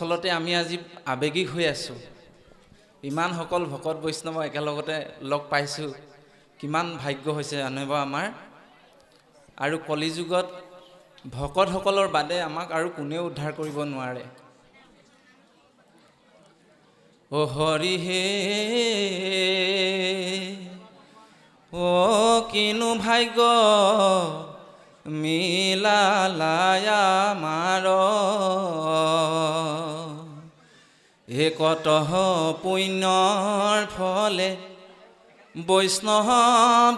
আচলতে আমি আজি আৱেগিক হৈ আছোঁ। ইমান সকল ভকত বৈষ্ণৱ একেলগতে লগ পাইছোঁ, কিমান ভাগ্য হৈছে জানিব আমাৰ। আৰু কলিযুগত ভকতসকলৰ বাদে আমাক আৰু কোনেও উদ্ধাৰ কৰিব নোৱাৰে। অ হৰি হে, অ কিনো ভাগ্য মিলালায়া মাৰ, একতঃ পুণ্যৰ ফলে বৈষ্ণৱ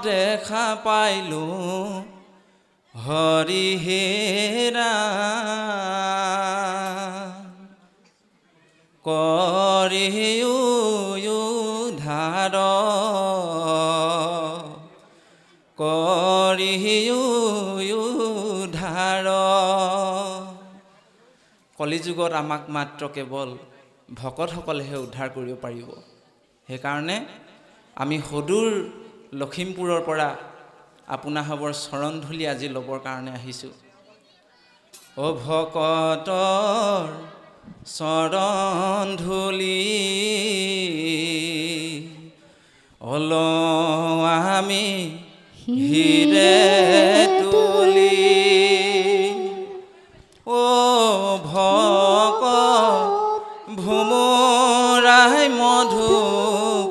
দেখা পাইলোঁ, হৰি হে ৰাম কৰি উদ্ধাৰ, কৰি উদ্ধাৰ। কলিযুগত আমাক মাত্ৰ কেৱল ভকতসকলেহে উদ্ধাৰ কৰিব পাৰিব। সেইকাৰণে আমি সদূৰ লখিমপুৰৰ পৰা আপোনাসৱৰ চৰণ ধূলি আজি ল'বৰ কাৰণে আহিছোঁ। অ ভকতৰ চৰণ ধূলি অলওঁ আমি হিৰে তুলি, অ ভকত ভোমোৰাই মধু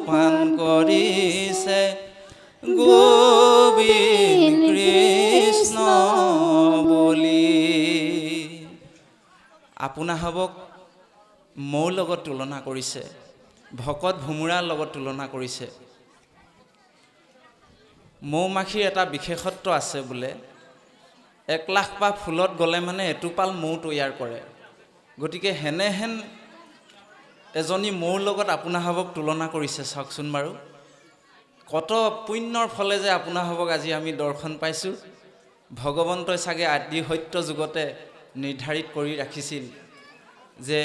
পান কৰিছে, গোবিন্দ কৃষ্ণ বুলি। আপোনাসৱক মৌৰ লগত তুলনা কৰিছে, ভকত ভোমোৰাৰ লগত তুলনা কৰিছে। মৌ মাখিৰ এটা বিশেষত্ব আছে বোলে, 1,00,000 পাহ ফুলত গ'লে মানে এটোপাল মৌ তৈয়াৰ কৰে। গতিকে হেনেহেন এজনী মৌৰ লগত আপোনাসৱক তুলনা কৰিছে। চাওকচোন বাৰু, কত পুণ্যৰ ফলে যে আপোনাসৱক আজি আমি দৰ্শন পাইছোঁ। ভগৱন্তই চাগে আদি সত্য যুগতে নিৰ্ধাৰিত কৰি ৰাখিছিল যে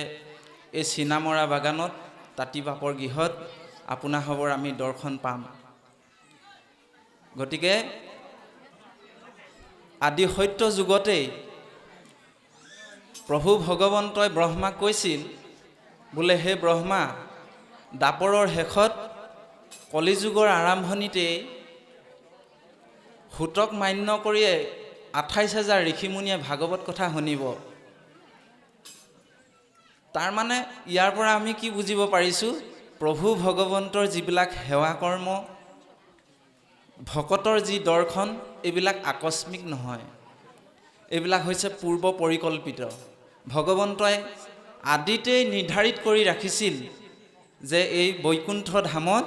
এই চিনামৰা বাগানত তাঁতী বাপৰ গৃহত আপোনাসৱৰ আমি দৰ্শন পাম। গতিকে আদি সত্য যুগতেই প্ৰভু ভগৱন্তই ব্ৰহ্মাক কৈছিল বোলে, হে ব্ৰহ্মা, দাপৰৰ শেষত কলিযুগৰ আৰম্ভণিতেই সূতক মান্য কৰিয়ে 28,000 ঋষিমুনিয়ে ভাগৱত কথা শুনিব। তাৰ মানে ইয়াৰ পৰা আমি কি বুজিব পাৰিছোঁ, প্ৰভু ভগৱন্তৰ যিবিলাক সেৱা কৰ্ম, ভকতৰ যি দৰ্শন, এইবিলাক আকস্মিক নহয়, এইবিলাক হৈছে পূৰ্ব পৰিকল্পিত। ভগৱন্তই আদিতেই নিৰ্ধাৰিত কৰি ৰাখিছিল যে এই বৈকুণ্ঠ ধামত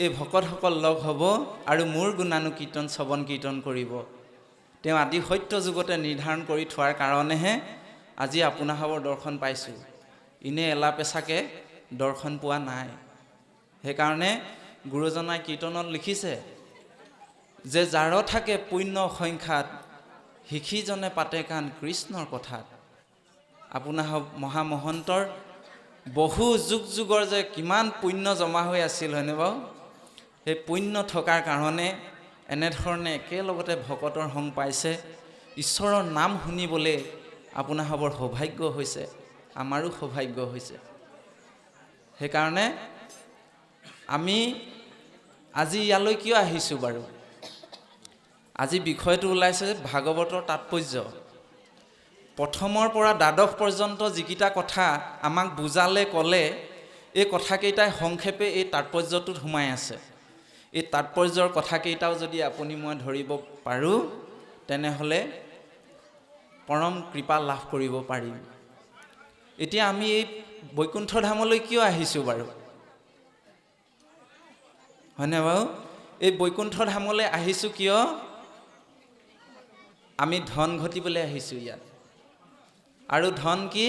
এই ভকতসকল লগ হ'ব আৰু মোৰ গুণানুকীৰ্তন শ্ৰৱণ কীৰ্তন কৰিব। তেওঁ আদি সত্য যুগতে নিৰ্ধাৰণ কৰি থোৱাৰ কাৰণেহে আজি আপোনাসৱৰ দৰ্শন পাইছোঁ। ইনে এলা পেচাকে দৰ্শন পোৱা নাই। সেইকাৰণে গুৰুজনাই কীৰ্তনত লিখিছে যে যাৰ থাকে পুণ্য সংখ্যাত, সিখিজনে পাতে কাণ কৃষ্ণৰ কথাত। আপোনাসৱ মহামহন্তৰ বহু যুগ যুগৰ যে কিমান পুণ্য জমা হৈ আছিল, হয়নে বাৰু? সেই পুণ্য থকাৰ কাৰণে এনেধৰণে একেলগতে ভকতৰ সং পাইছে। ঈশ্বৰৰ নাম শুনিবলৈ আপোনাসৱৰ সৌভাগ্য হৈছে, আমাৰো সৌভাগ্য হৈছে। সেইকাৰণে আমি আজি ইয়ালৈ কিয় আহিছোঁ বাৰু? আজি বিষয়টো ওলাইছে ভাগৱতৰ তাৎপৰ্য। প্ৰথমৰ পৰা দ্বাদশ পৰ্যন্ত যিকেইটা কথা আমাক বুজালে ক'লে, এই কথাকেইটাই সংক্ষেপে এই তাৎপৰ্যটোত সোমাই আছে। এই তাৎপৰ্যৰ কথাকেইটাও যদি আপুনি মই ধৰিব পাৰোঁ, তেনেহ'লে পৰম কৃপা লাভ কৰিব পাৰিম। এতিয়া আমি এই বৈকুণ্ঠ ধামলৈ কিয় আহিছোঁ বাৰু? হয়নে বাৰু? এই বৈকুণ্ঠ ধামলৈ আহিছোঁ কিয়? আমি ধন ঘটিবলৈ আহিছোঁ ইয়াত। আৰু ধন কি?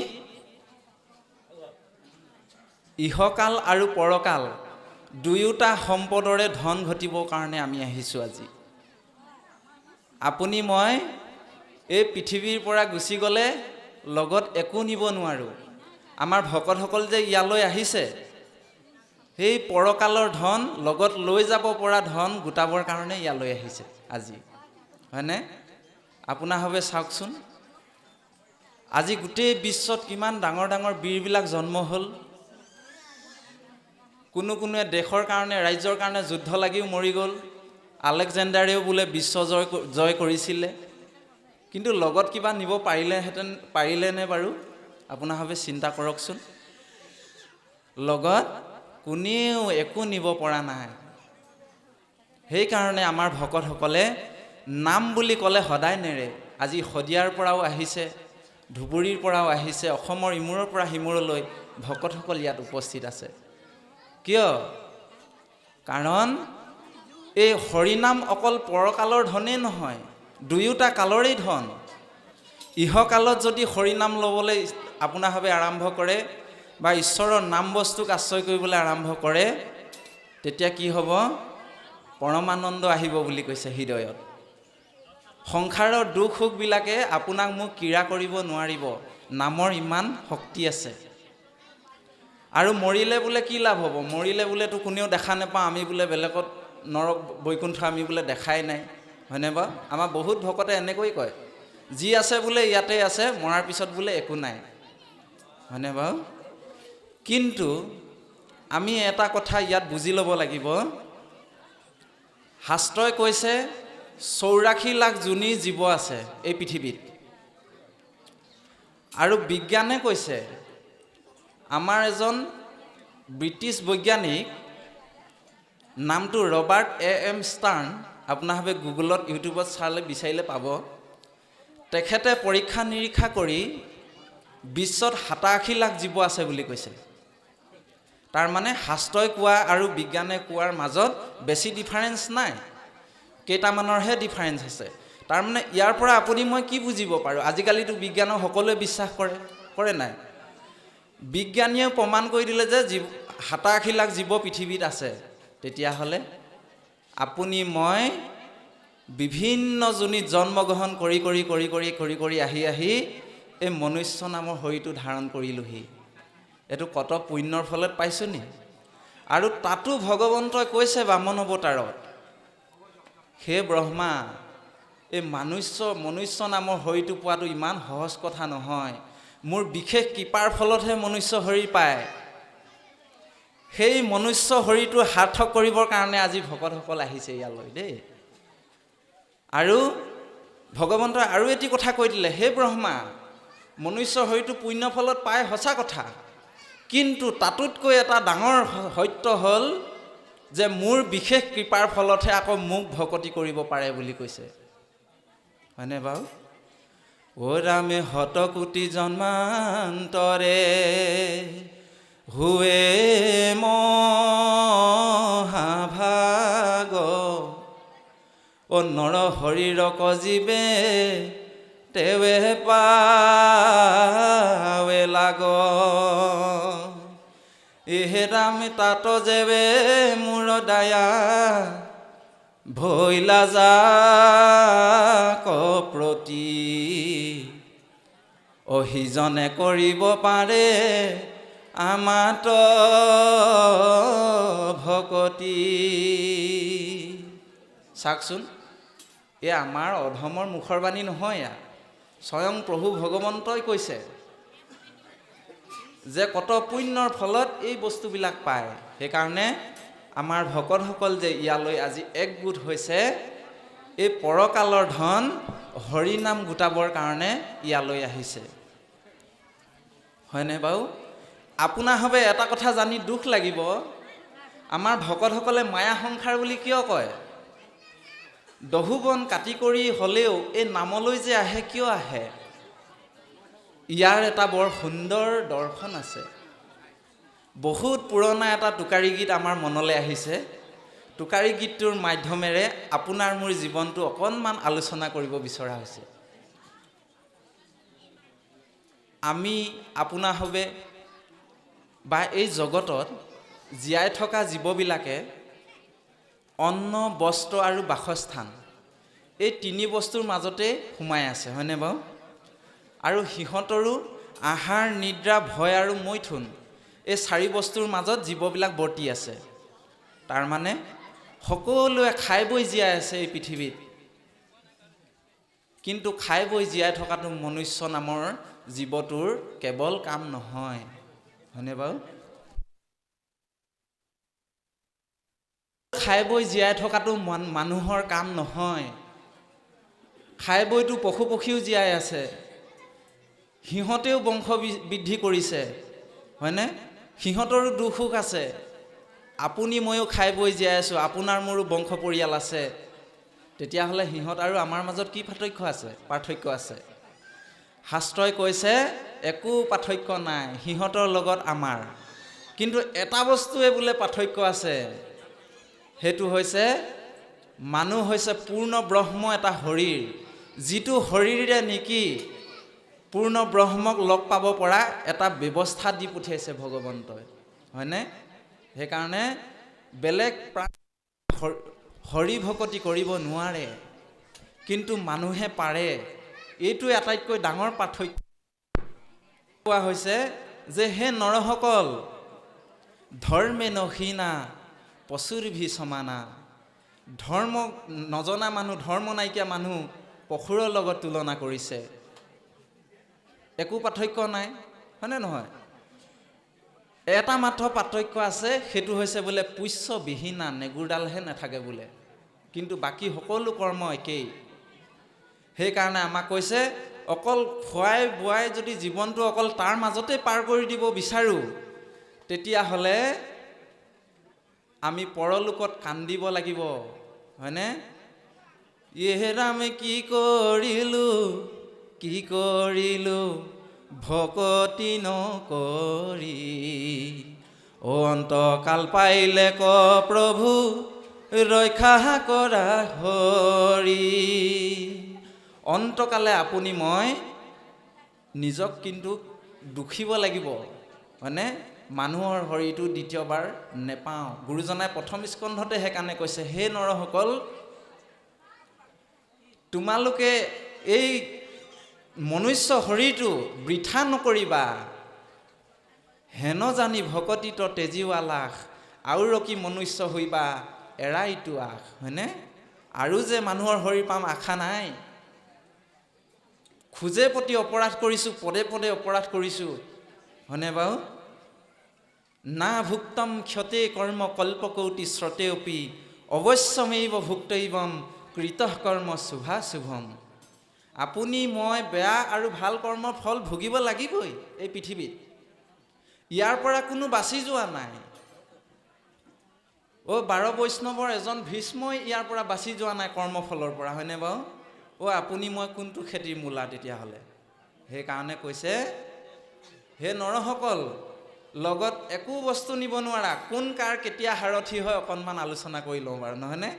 ইহকাল আৰু পৰকাল দুয়োটা সম্পদৰে ধন ঘটিবৰ কাৰণে আমি আহিছোঁ আজি। আপুনি মই এই পৃথিৱীৰ পৰা গুচি গ'লে লগত একো নিব নোৱাৰোঁ। আমাৰ ভকতসকল যে ইয়ালৈ আহিছে, সেই পৰকালৰ ধন লগত লৈ যাব পৰা ধন গোটাবৰ কাৰণে ইয়ালৈ আহিছে আজি, হয়নে? আপোনাসৱে চাওকচোন, আজি গোটেই বিশ্বত কিমান ডাঙৰ ডাঙৰ বীৰবিলাক জন্ম হ'ল। কোনোৱে দেশৰ কাৰণে, ৰাজ্যৰ কাৰণে যুদ্ধ লাগিও মৰি গ'ল। আলেকজেণ্ডাৰেও বোলে বিশ্ব জয় কৰিছিলে, কিন্তু লগত কিবা নিব পাৰিলেনে বাৰু? আপোনাৰভাৱে চিন্তা কৰকচোন। লগত কোনেও একো নিব পৰা নাই। সেইকাৰণে আমাৰ ভকতসকলে নাম বুলি ক'লে সদায় নেৰে। আজি শদিয়াৰ পৰাও আহিছে, ধুবুৰীৰ পৰাও আহিছে, অসমৰ ইমূৰৰ পৰা সিমূৰলৈ ভকতসকল ইয়াত উপস্থিত আছে। কিয়? কাৰণ এই হৰিনাম অকল পৰকালৰ ধনেই নহয়, দুয়োটা কালৰেই ধন। ইহকালত যদি হৰিনাম ল'বলৈ আপোনাৰভাৱে আৰম্ভ কৰে বা ঈশ্বৰৰ নাম বস্তুক আশ্ৰয় কৰিবলৈ আৰম্ভ কৰে, তেতিয়া কি হ'ব? পৰমানন্দ আহিব বুলি কৈছে হৃদয়ত। সংসাৰৰ দুখ সুখবিলাকে আপোনাক মোক ক্ৰীড়া কৰিব নোৱাৰিব, নামৰ ইমান শক্তি আছে। আৰু মৰিলে বোলে কি লাভ হ'ব? মৰিলে বোলেতো কোনেও দেখা নাপাওঁ, আমি বোলে বেলেগত নৰক বৈকুণ্ঠ আমি বোলে দেখাই নাই, হয়নে বাৰু? আমাৰ বহুত ভকতে এনেকৈ কয়, যি আছে বোলে ইয়াতে আছে, মৰাৰ পিছত বোলে একো নাই, হয়নে বাৰু? কিন্তু আমি এটা কথা ইয়াত বুজি ল'ব লাগিব। শাস্ত্ৰই কৈছে 84 লাখ যোনি জীৱ আছে এই পৃথিৱীত। আৰু বিজ্ঞানে কৈছে, আমাৰ এজন ব্ৰিটিছ বৈজ্ঞানিক, নামটো ৰবাৰ্ট এম ষ্টাৰ্ণ, আপোনাৰভাৱে গুগলত ইউটিউবত চালে বিচাৰিলে পাব। তেখেতে পৰীক্ষা নিৰীক্ষা কৰি বিশ্বত 87 লাখ জীৱ আছে বুলি কৈছে। তাৰমানে শাস্ত্ৰই কোৱা আৰু বিজ্ঞানে কোৱাৰ মাজত বেছি ডিফাৰেঞ্চ নাই, কেইটামানৰহে ডিফাৰেঞ্চ আছে। তাৰমানে ইয়াৰ পৰা আপুনি মই কি বুজিব পাৰোঁ? আজিকালিতো বিজ্ঞানক সকলোৱে বিশ্বাস কৰে নাই? বিজ্ঞানীয়ে প্ৰমাণ কৰি দিলে যে 87 লাখ জীৱ পৃথিৱীত আছে। তেতিয়াহ'লে আপুনি মই বিভিন্ন যোনিত জন্মগ্ৰহণ কৰি আহি এই মনুষ্য নামৰ শৰীৰটো ধাৰণ কৰিলোহি। এইটো কত পুণ্যৰ ফলত পাইছোঁ নি? আৰু তাতো ভগৱন্তই কৈছে বামন অৱতাৰত, হে ব্ৰহ্মা, এই মনুষ্য নামৰ শৰীৰটো পোৱাটো ইমান সহজ কথা নহয়। মোৰ বিশেষ কৃপাৰ ফলতহে মনুষ্য শৰীৰ পায়। সেই মনুষ্য শৰীৰটো সাৰ্থক কৰিবৰ কাৰণে আজি ভকতসকল আহিছে ইয়ালৈ দেই। আৰু ভগৱন্তই আৰু এটি কথা কৈ দিলে, হে ব্ৰহ্মা, মনুষ্য শৰীৰটো পুণ্য ফলত পায় সঁচা কথা, কিন্তু তাতোতকৈ এটা ডাঙৰ সত্য হ'ল যে মোৰ বিশেষ কৃপাৰ ফলতহে আকৌ মোক ভকতি কৰিব পাৰে বুলি কৈছে, হয়নে বাৰু? অ ৰামে শতকোটি জন্মান্তৰে হুৱে মহাভাগ, অ নৰ শৰীৰক জীৱে তেৱে পাৱে লাগ, এহে ৰাম তাত যেবে মোৰ দায়া ভৈলা যাক প্ৰতি, অহিজনে কৰিব পাৰে আমাত ভকতি। চাওকচোন, এয়া আমাৰ অধমৰ মুখৰ বাণী নহয়, এয়া স্বয়ং প্ৰভু ভগৱন্তই কৈছে যে কত পুণ্যৰ ফলত এই বস্তুবিলাক পায়। সেইকাৰণে আমাৰ ভকতসকল যে ইয়ালৈ আজি একগোট হৈছে, এই পৰকালৰ ধন হৰিনাম গোটাবৰ কাৰণে ইয়ালৈ আহিছে, হয়নে বাৰু? আপোনাৰভাৱে এটা কথা জানি দুখ লাগিব, আমাৰ ভকতসকলে মায়া সংসাৰ বুলি কিয় কয়? দহুবন কাটি কৰি হ'লেও এই নামলৈ যে আহে, কিয় আহে? ইয়াৰ এটা বৰ সুন্দৰ দৰ্শন আছে। বহুত পুৰণা এটা টোকাৰী গীত আমাৰ মনলৈ আহিছে। টোকাৰী গীতটোৰ মাধ্যমেৰে আপোনাৰ মোৰ জীৱনটো অকণমান আলোচনা কৰিব বিচৰা হৈছে। আমি আপোনাৰভাৱে বা এই জগতত জীয়াই থকা জীৱবিলাকে অন্ন, বস্ত্ৰ আৰু বাসস্থান, এই তিনি বস্তুৰ মাজতে সোমাই আছে, হয়নে বাৰু? আৰু সিহঁতৰো আহাৰ, নিদ্ৰা, ভয় আৰু মৈথুন, এই 4 বস্তুৰ মাজত জীৱবিলাক বৰ্তি আছে। তাৰমানে সকলোৱে খাই বৈ জীয়াই আছে এই পৃথিৱীত, কিন্তু খাই বৈ জীয়াই থকাটো মনুষ্য নামৰ জীৱটোৰ কেৱল কাম নহয়, হয়নে বাৰু? খাই বৈ জীয়াই থকাটো মানুহৰ কাম নহয়। খাই বৈতো পশু পক্ষীও জীয়াই আছে, সিহঁতেও বংশ বৃদ্ধি কৰিছে, হয়নে? সিহঁতৰো দুখ সুখ আছে। আপুনি ময়ো খাই বৈ জীয়াই আছোঁ, আপোনাৰ মোৰো বংশ পৰিয়াল আছে। তেতিয়াহ'লে সিহঁত আৰু আমাৰ মাজত কি পাৰ্থক্য আছে? শাস্ত্ৰই কৈছে একো পাৰ্থক্য নাই সিহঁতৰ লগত আমাৰ। কিন্তু এটা বস্তুৱে বোলে পাৰ্থক্য আছে, সেইটো হৈছে মানুহ হৈছে পূৰ্ণ ব্ৰহ্ম এটা শৰীৰ, যিটো শৰীৰেৰে নেকি পূৰ্ণ ব্ৰহ্মক লগ পাব পৰা এটা ব্যৱস্থা দি পঠিয়াইছে ভগৱন্তই, হয়নে? সেইকাৰণে বেলেগ প্ৰাণ হৰি ভকতি কৰিব নোৱাৰে, কিন্তু মানুহে পাৰে। এইটো আটাইতকৈ ডাঙৰ পাৰ্থক্য। কোৱা হৈছে যে হে নৰসকল, ধৰ্মে নহীনা পশুৰভি সমানা। ধৰ্ম নজনা মানুহ, ধৰ্ম নাইকিয়া মানুহ পশুৰৰ লগত তুলনা কৰিছে। একো পাৰ্থক্য নাই, হয়নে নহয়? এটা মাত্ৰ পাৰ্থক্য আছে, সেইটো হৈছে বোলে পুষ্যবিহীনা, নেগুৰডালহে নাথাকে বোলে, কিন্তু বাকী সকলো কৰ্ম একেই। সেইকাৰণে আমাক কৈছে অকল খোৱাই বোৱাই যদি জীৱনটো অকল তাৰ মাজতে পাৰ কৰি দিব বিচাৰোঁ, তেতিয়াহ'লে আমি পৰলোকত কান্দিব লাগিব, হয়নে? ইহে ৰামে কি কৰিলোঁ ভকতি নকৰি, অন্তকাল পাইলে ক প্ৰভু ৰক্ষা কৰা হৰি। অন্তকালে আপুনি মই নিজক কিন্তু দুখিব লাগিব, হয়নে? মানুহৰ শৰীৰটো দ্বিতীয়বাৰ নেপাওঁ। গুৰুজনাই প্ৰথম স্কন্ধতে সেইকাৰণে কৈছে, হে নৰসকল, তোমালোকে এই মনুষ্য শৰীৰটো বৃথা নকৰিবা, হেন জানি ভকতিত তেজিৱালাস, আৰু কি মনুষ্য হৈবা এৰাইটো আশ, হয়নে? আৰু যে মানুহৰ শৰীৰ পাম আশা নাই। খোজে প্ৰতি অপৰাধ কৰিছোঁ, পদে পদে অপৰাধ কৰিছোঁ, হয়নে বাৰু? না ভুক্তম ক্ষতে কৰ্ম কল্পকৌটি শ্ৰতেপি, অৱশ্যমেইব ভুক্তৈবম কৃতঃ কৰ্ম শুভাশুভম। আপুনি মই বেয়া আৰু ভাল কৰ্মৰ ফল ভুগিব লাগিবই এই পৃথিৱীত। ইয়াৰ পৰা কোনো বাচি যোৱা নাই। 12 বৈষ্ণৱৰ এজন ভীষ্মই ইয়াৰ পৰা বাচি যোৱা নাই কৰ্মফলৰ পৰা, হয়নে বাৰু? আপুনি মই কোনটো খেতিৰ মূলা তেতিয়াহ'লে? সেইকাৰণে কৈছে, হে নৰসকল, লগত একো বস্তু নিব নোৱাৰা। কোন কাৰ কেতিয়া সাৰথি হয় অকণমান আলোচনা কৰি লওঁ বাৰু, নহয়নে?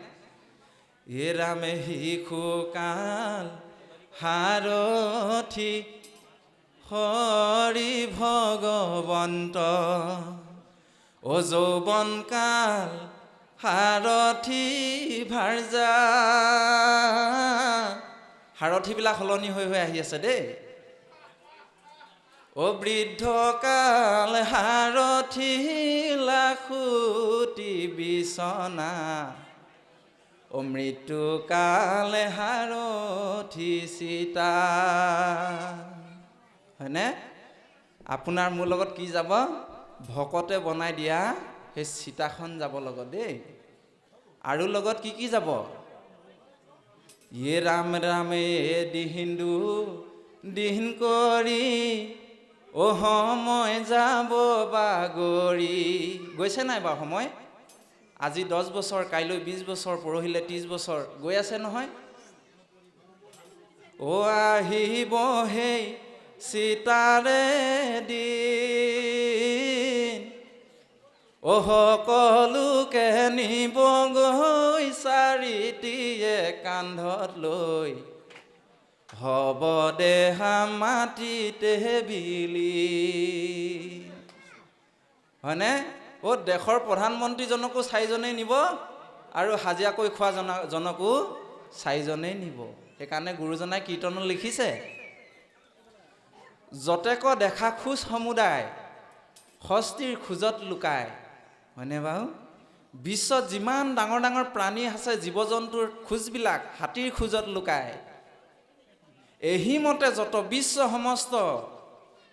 হে ৰামে শিশু কাল সাৰথি হৰি ভগৱন্ত, যৌৱন কাল সাৰথি ভাৰ্যা। সাৰথিবিলাক সলনি হৈ আহি আছে দেই। বৃদ্ধ কাল সাৰথি লাখুটি বিচনা, মৃত্যু কাল সাৰথি চিতা। হয়নে? আপোনাৰ মোৰ লগত কি যাব? ভকতে বনাই দিয়া সেই চিতাখন যাব লগত দেই। আৰু লগত কি যাব? ইয়ে ৰাম ৰামে দিহিন্দু দিন কৰি, সময় যাব বাগৰি। গৈছে নাই বাৰু সময়? আজি 10 বছৰ, কাইলৈ 20 বছৰ, পৰহিলে 30 বছৰ গৈ আছে নহয়। আহিব সেই চিতাৰে দিন, সকলোকে নিব গৈ চাৰিটিয়ে কান্ধত লৈ, হব দেহা মাটিতে বিলি। হয়নে? দেশৰ প্ৰধানমন্ত্ৰীজনকো 4জনেই নিব, আৰু হাজিৰা কৰি খোৱা জনকো 4জনেই নিব। সেইকাৰণে গুৰুজনাই কীৰ্তনত লিখিছে, যতেক দেখা খোজ সমুদায়, হস্তিৰ খোজত লুকায়। হয়নে বাৰু? বিশ্বত যিমান ডাঙৰ ডাঙৰ প্ৰাণী আছে, জীৱ জন্তুৰ খোজবিলাক হাতীৰ খোজত লুকায়। এহিমতে যত বিশ্ব সমস্ত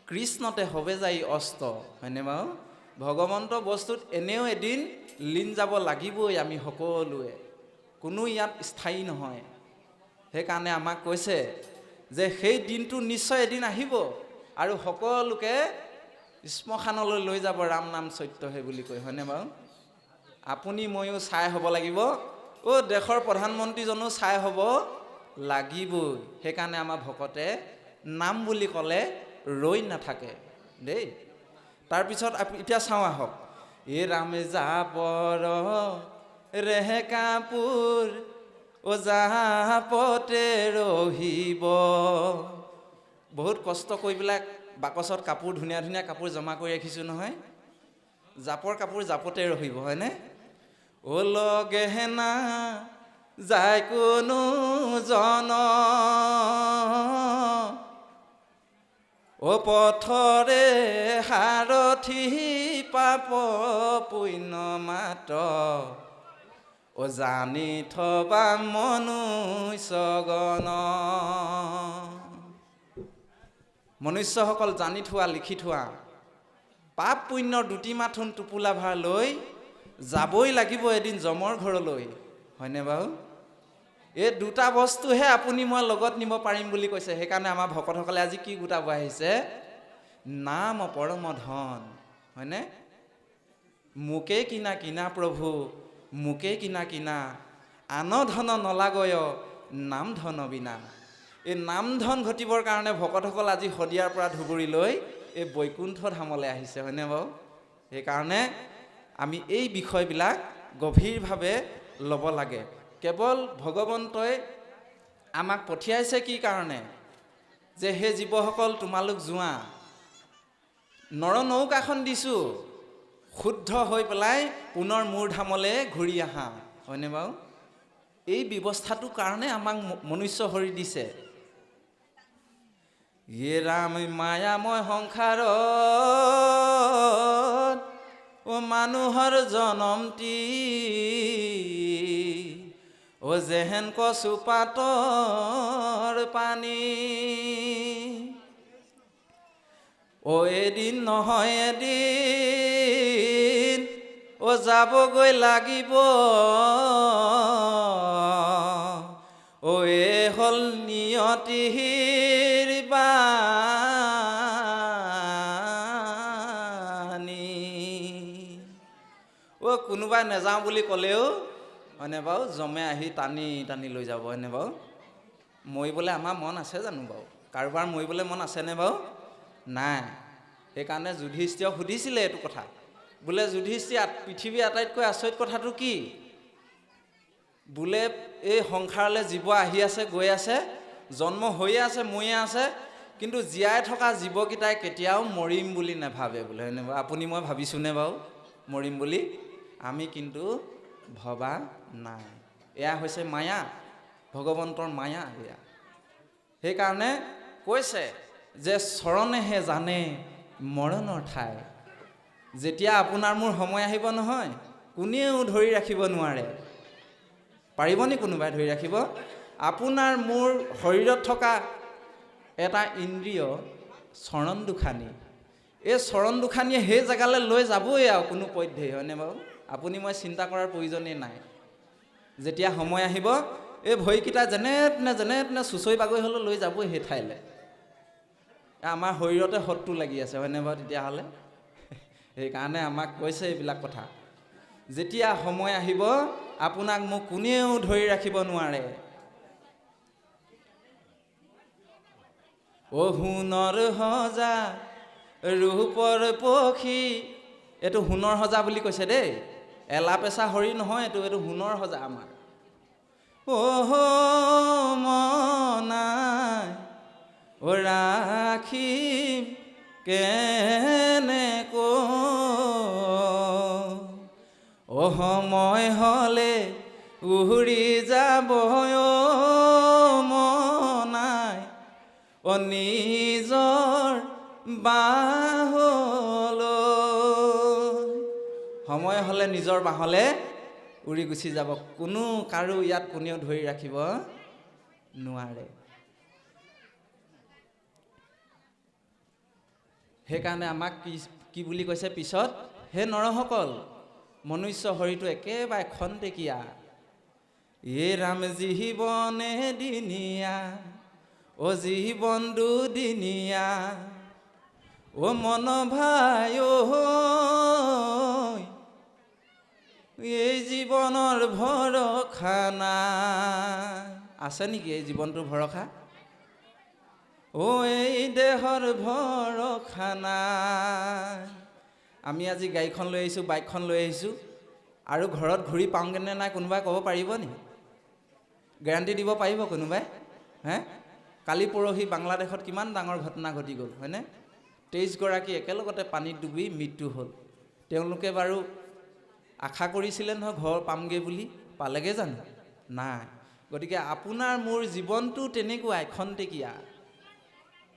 কৃষ্ণতে হবে যাই অস্ত, হয়নে বাৰু? ভগৱন্ত বস্তুত এনেও এদিন লীন যাব লাগিবই আমি সকলোৱে, কোনো ইয়াত স্থায়ী নহয়। সেইকাৰণে আমাক কৈছে যে সেই দিনটো নিশ্চয় এদিন আহিব আৰু সকলোকে শ্মশানলৈ লৈ যাব, ৰাম নাম সত্যহে বুলি কয়, হয়নে বাৰু? আপুনি ময়ো চাই হ'ব লাগিব, দেশৰ প্ৰধানমন্ত্ৰীজনো চাই হ'ব লাগিবই। সেইকাৰণে আমাৰ ভকতে নাম বুলি ক'লে ৰৈ নাথাকে দেই। তাৰপিছত এতিয়া চাওঁ আহক, এ ৰাম যাবৰ ৰেহেকাপুৰ জাপতে ৰহিব। বহুত কষ্ট কৰি পেলাই বাকচত কাপোৰ, ধুনীয়া ধুনীয়া কাপোৰ জমা কৰি ৰাখিছোঁ নহয়। জাপৰ কাপোৰ জাপতে ৰহিব, হয়নে? লগেহেনা যায় কোনো জন, পথৰে সাৰথি পাপ পুণ্য মাত, জানি থবা মনুষ্যগণ। মনুষ্যসকল জানি থোৱা, লিখি থোৱা, পাপ পুণ্যৰ দুটি মাথোন টোপোলা ভাৰ লৈ যাবই লাগিব এদিন যমৰ ঘৰলৈ, হয়নে বাৰু? এই দুটা বস্তুহে আপুনি মই লগত নিব পাৰিম বুলি কৈছে। সেইকাৰণে আমাৰ ভকতসকলে আজি কি গোটাব আহিছে? নাম পৰম ধন, হয়নে? মোকে কিনা কিনা প্ৰভু, মোকে কিনা কিনা, আন ধন নলাগয় নাম ধন বিনা। এই নাম ধন ঘটিবৰ কাৰণে ভকতসকল আজি শদিয়াৰ পৰা ধুবুৰীলৈ এই বৈকুণ্ঠ ধামলৈ আহিছে, হয়নে বাৰু? সেইকাৰণে আমি এই বিষয়বিলাক গভীৰভাৱে ল'ব লাগে। কেৱল ভগৱন্তই আমাক পঠিয়াইছে কি কাৰণে? যে হে জীৱসকল তোমালোক যোৱা, নৰনৌকাখন দিছোঁ, শুদ্ধ হৈ পেলাই পুনৰ মোৰ ধামলৈ ঘূৰি আহা, হয়নে বাৰু? এই ব্যৱস্থাটোৰ কাৰণে আমাক মনুষ্য শৰীৰ দিছে। য়ে ৰাম মায়াময় সংসাৰত মানুহৰ জনমটি, যেহেন কচু পাতৰ পানী, এদিন নহয় এদিন যাবগৈ লাগিব, এ হ'ল নিয়তিৰ বাণী। কোনোবাই নেযাওঁ বুলি ক'লেও, হয়নে বাৰু, জমে আহি টানি টানি লৈ যাব, হয়নে বাৰু? মৰিবলৈ আমাৰ মন আছে জানো বাৰু? কাৰোবাৰ মৰিবলৈ মন আছেনে বাৰু? নাই। সেইকাৰণে যুধিষ্ঠিৰক সুধিছিলে এইটো কথা, বোলে যুধিষ্ঠিৰ, পৃথিৱীৰ আটাইতকৈ আচৰিত কথাটো কি? বোলে এই সংসাৰলৈ জীৱ আহি আছে, গৈ আছে, জন্ম হৈয়ে আছে, মৰিয়ে আছে, কিন্তু জীয়াই থকা জীৱকেইটাই কেতিয়াও মৰিম বুলি নাভাবে বোলে, হয়নে বাৰু? আপুনি মই ভাবিছোঁনে বাৰু মৰিম বুলি? আমি কিন্তু ভবা নাই। এয়া হৈছে মায়া, ভগৱন্তৰ মায়া এয়া। সেইকাৰণে কৈছে যে চৰণেহে জানে মৰণৰ ঠাই। যেতিয়া আপোনাৰ মোৰ সময় আহিব নহয়, কোনেও ধৰি ৰাখিব নোৱাৰে। পাৰিবনি কোনোবাই ধৰি ৰাখিব? আপোনাৰ মোৰ শৰীৰত থকা এটা ইন্দ্ৰিয় চৰণ দুখানি, এই চৰণ দুখানিয়ে সেই জেগালৈ লৈ যাবই আৰু কোনো পধ্যেই, হয়নে বাৰু? আপুনি মই চিন্তা কৰাৰ প্ৰয়োজনেই নাই। যেতিয়া সময় আহিব, এই ভৰিকেইটা যেনে তেনে চুঁচৰি বাগৰি হ'লেও লৈ যাবই সেই ঠাইলৈ। আমাৰ শৰীৰতে শত্ৰু লাগি আছে, হয়নে বাৰু? তেতিয়াহ'লে সেইকাৰণে আমাক কৈছে এইবিলাক কথা। যেতিয়া সময় আহিব, আপোনাক মোক কোনেও ধৰি ৰাখিব নোৱাৰে। সোণৰ সজা ৰূপৰ পক্ষী, এইটো সোণৰ সজা বুলি কৈছে দেই, এলা পেচা হৰি নহয়, এইটো সোণৰ সজা আমাৰ। মনাই ৰাখিম কেনেকৈ, সময় হ'লে উৰি যাব মনাই নিজৰ বাহলৈ। সময় হ'লে নিজৰ বাহলৈ উৰি গুচি যাব, কোনো কাৰো ইয়াত কোনেও ধৰি ৰাখিব নোৱাৰে। সেইকাৰণে আমাক কি বুলি কৈছে পিছত, হে নৰসকল, মনুষ্য শৰীৰটো একেবাৰে খন্তেকীয়া। এ ৰাম জীৱনে দিনীয়া, অ জীৱন দুদিনীয়া, অ মন ভাই এই জীৱনৰ ভৰসা নাই। আছে নেকি এই জীৱনটোৰ ভৰসা? অ এই দেহৰ ভৰসা নাই। আমি আজি গাড়ীখন লৈ আহিছোঁ, বাইকখন লৈ আহিছোঁ, আৰু ঘৰত ঘূৰি পাওঁগৈনে নাই কোনোবাই ক'ব পাৰিব নি? গেৰাণ্টি দিব পাৰিব কোনোবাই? হে, কালি পৰহি বাংলাদেশত কিমান ডাঙৰ ঘটনা ঘটি গ'ল, হয়নে? 23 গৰাকী একেলগতে পানীত ডুবি মৃত্যু হ'ল। তেওঁলোকে বাৰু আশা কৰিছিলে নহয় ঘৰ পামগৈ বুলি, পালেগৈ জানো? নাই। গতিকে আপোনাৰ মোৰ জীৱনটো তেনেকুৱাই খন্তেকীয়া।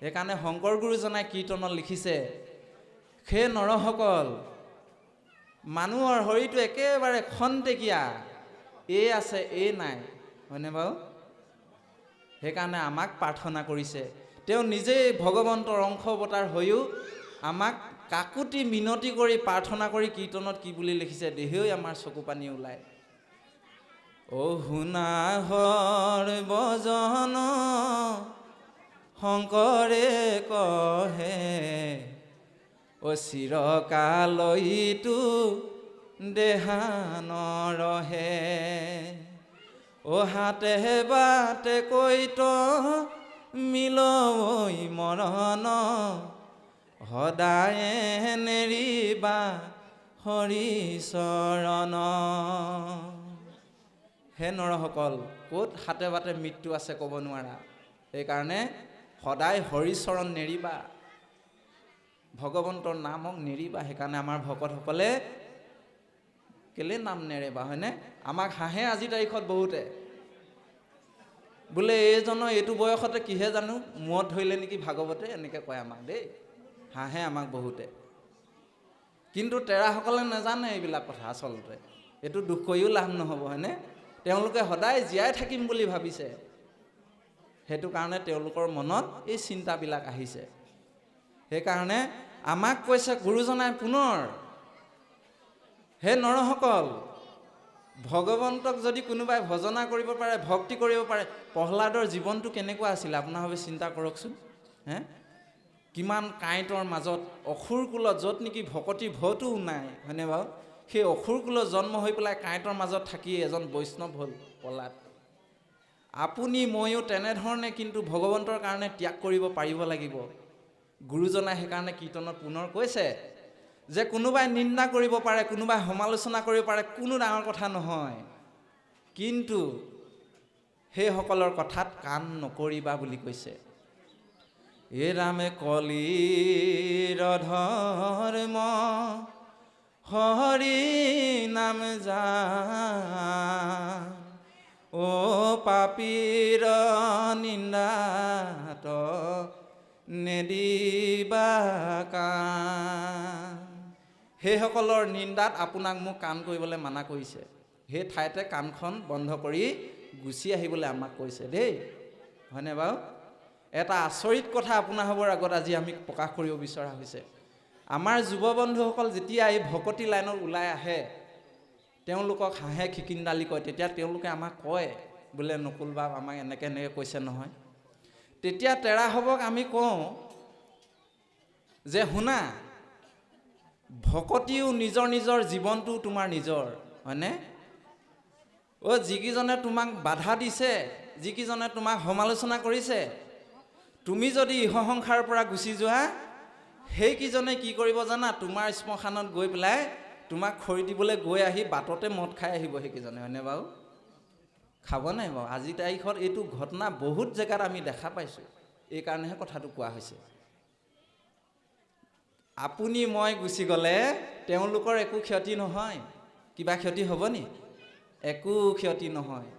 সেইকাৰণে শংকৰ গুৰুজনাই কীৰ্তনত লিখিছে, হে নৰসকল, মানুহৰ শৰীৰটো একেবাৰে খন্তেকীয়া, এই আছে এই নাই, হয়নে বাৰু? সেইকাৰণে আমাক প্ৰাৰ্থনা কৰিছে। তেওঁ নিজেই ভগৱন্তৰ অংশ অৱতাৰ হৈও আমাক কাকুতি মিনতি কৰি প্ৰাৰ্থনা কৰি কীৰ্তনত কি বুলি লিখিছে, দেহেও আমাৰ চকু পানী ওলায়। অ শুনা হৰ বজন শংকৰে কহে, অ চিৰকালইটো দেহা নৰহে, অ হাতে বাটে কৈত মিলই মৰণ, সদায়ে নেৰিবা হৰি চৰণ। হে নৰসকল, ক'ত হাতে বাটে মৃত্যু আছে ক'ব নোৱাৰা। সেইকাৰণে সদায় হৰিচৰণ নেৰিবা, ভগৱন্তৰ নামক নেৰিবা। সেইকাৰণে আমাৰ ভকতসকলে কেলে নাম নেৰেবা, হয়নে? আমাক হাঁহে আজি তাৰিখত বহুতে, বোলে এইজনৰ এইটো বয়সতে কিহে জানো মূৰত ধৰিলে নেকি ভাগৱতে, এনেকৈ কয় আমাক দেই, হাঁহে আমাক বহুতে। কিন্তু তেৰাসকলে নাজানে এইবিলাক কথা। আচলতে এইটো দুখ কৰিও লাভ নহ'ব, হয়নে? তেওঁলোকে সদায় জীয়াই থাকিম বুলি ভাবিছে, সেইটো কাৰণে তেওঁলোকৰ মনত এই চিন্তাবিলাক আহিছে। সেইকাৰণে আমাক কৈছে গুৰুজনাই পুনৰ, হে নৰসকল, ভগৱন্তক যদি কোনোবাই ভজনা কৰিব পাৰে, ভক্তি কৰিব পাৰে, প্ৰহ্লাদৰ জীৱনটো কেনেকুৱা আছিলে আপোনালোকে চিন্তা কৰকচোন। হে, কিমান কাঁইটৰ মাজত অসুৰ কুলত, য'ত নেকি ভকতি ভয়তো নাই, হয়নে বাৰু? সেই অসুৰ কুলত জন্ম হৈ পেলাই কাঁইটৰ মাজত থাকি এজন বৈষ্ণৱ হ'ল প্ৰহ্লাদ। আপুনি ময়ো তেনেধৰণে কিন্তু ভগৱন্তৰ কাৰণে ত্যাগ কৰিব পাৰিব লাগিব। গুৰুজনাই সেইকাৰণে কীৰ্তনত পুনৰ কৈছে যে কোনোবাই নিন্দা কৰিব পাৰে, কোনোবাই সমালোচনা কৰিব পাৰে, কোনো ডাঙৰ কথা নহয়, কিন্তু সেইসকলৰ কথাত কাণ নকৰিবা বুলি কৈছে। এ ৰামে কলিৰ ধৰ্ম হৰি নাম যা, অ পাপীৰ নিন্দাত নেদিবা কাণ। সেইসকলৰ নিন্দাত আপোনাক মোক কাণ কৰিবলৈ মানা কৰিছে। সেই ঠাইতে কাণখন বন্ধ কৰি গুচি আহিবলৈ আমাক কৈছে দেই, হয়নে বাৰু? এটা আচৰিত কথা আপোনালোকৰ আগত আজি আমি প্ৰকাশ কৰিব বিচৰা হৈছে। আমাৰ যুৱ বন্ধুসকল যেতিয়া এই ভকতি লাইনত ওলাই আহে, তেওঁলোকক হাঁহে খিকিন্দালি কয়, তেতিয়া তেওঁলোকে আমাক কয় বোলে নকুল বা আমাক এনেকৈ এনেকৈ কৈছে নহয়। তেতিয়া তেৰাসৱক আমি কওঁ যে শুনা, ভকতিও নিজৰ নিজৰ জীৱনটো তোমাৰ নিজৰ, হয়নে? অ যিকেইজনে তোমাক বাধা দিছে, যিকেইজনে তোমাক সমালোচনা কৰিছে, তুমি যদি ইহ সংসাৰৰ পৰা গুচি যোৱা, সেইকেইজনে কি কৰিব জানা? তোমাৰ শ্মশানত গৈ পেলাই তোমাক খৰি দিবলৈ গৈ আহি বাটতে মদ খাই আহিব সেইকেইজনে, হয়নে বাৰু? খাব নাই বাৰু? আজি তাৰিখত এইটো ঘটনা বহুত জেগাত আমি দেখা পাইছোঁ। এইকাৰণেহে কথাটো কোৱা হৈছে। আপুনি মই গুচি গ'লে তেওঁলোকৰ একো ক্ষতি নহয়। কিবা ক্ষতি হ'ব নি? একো ক্ষতি নহয়।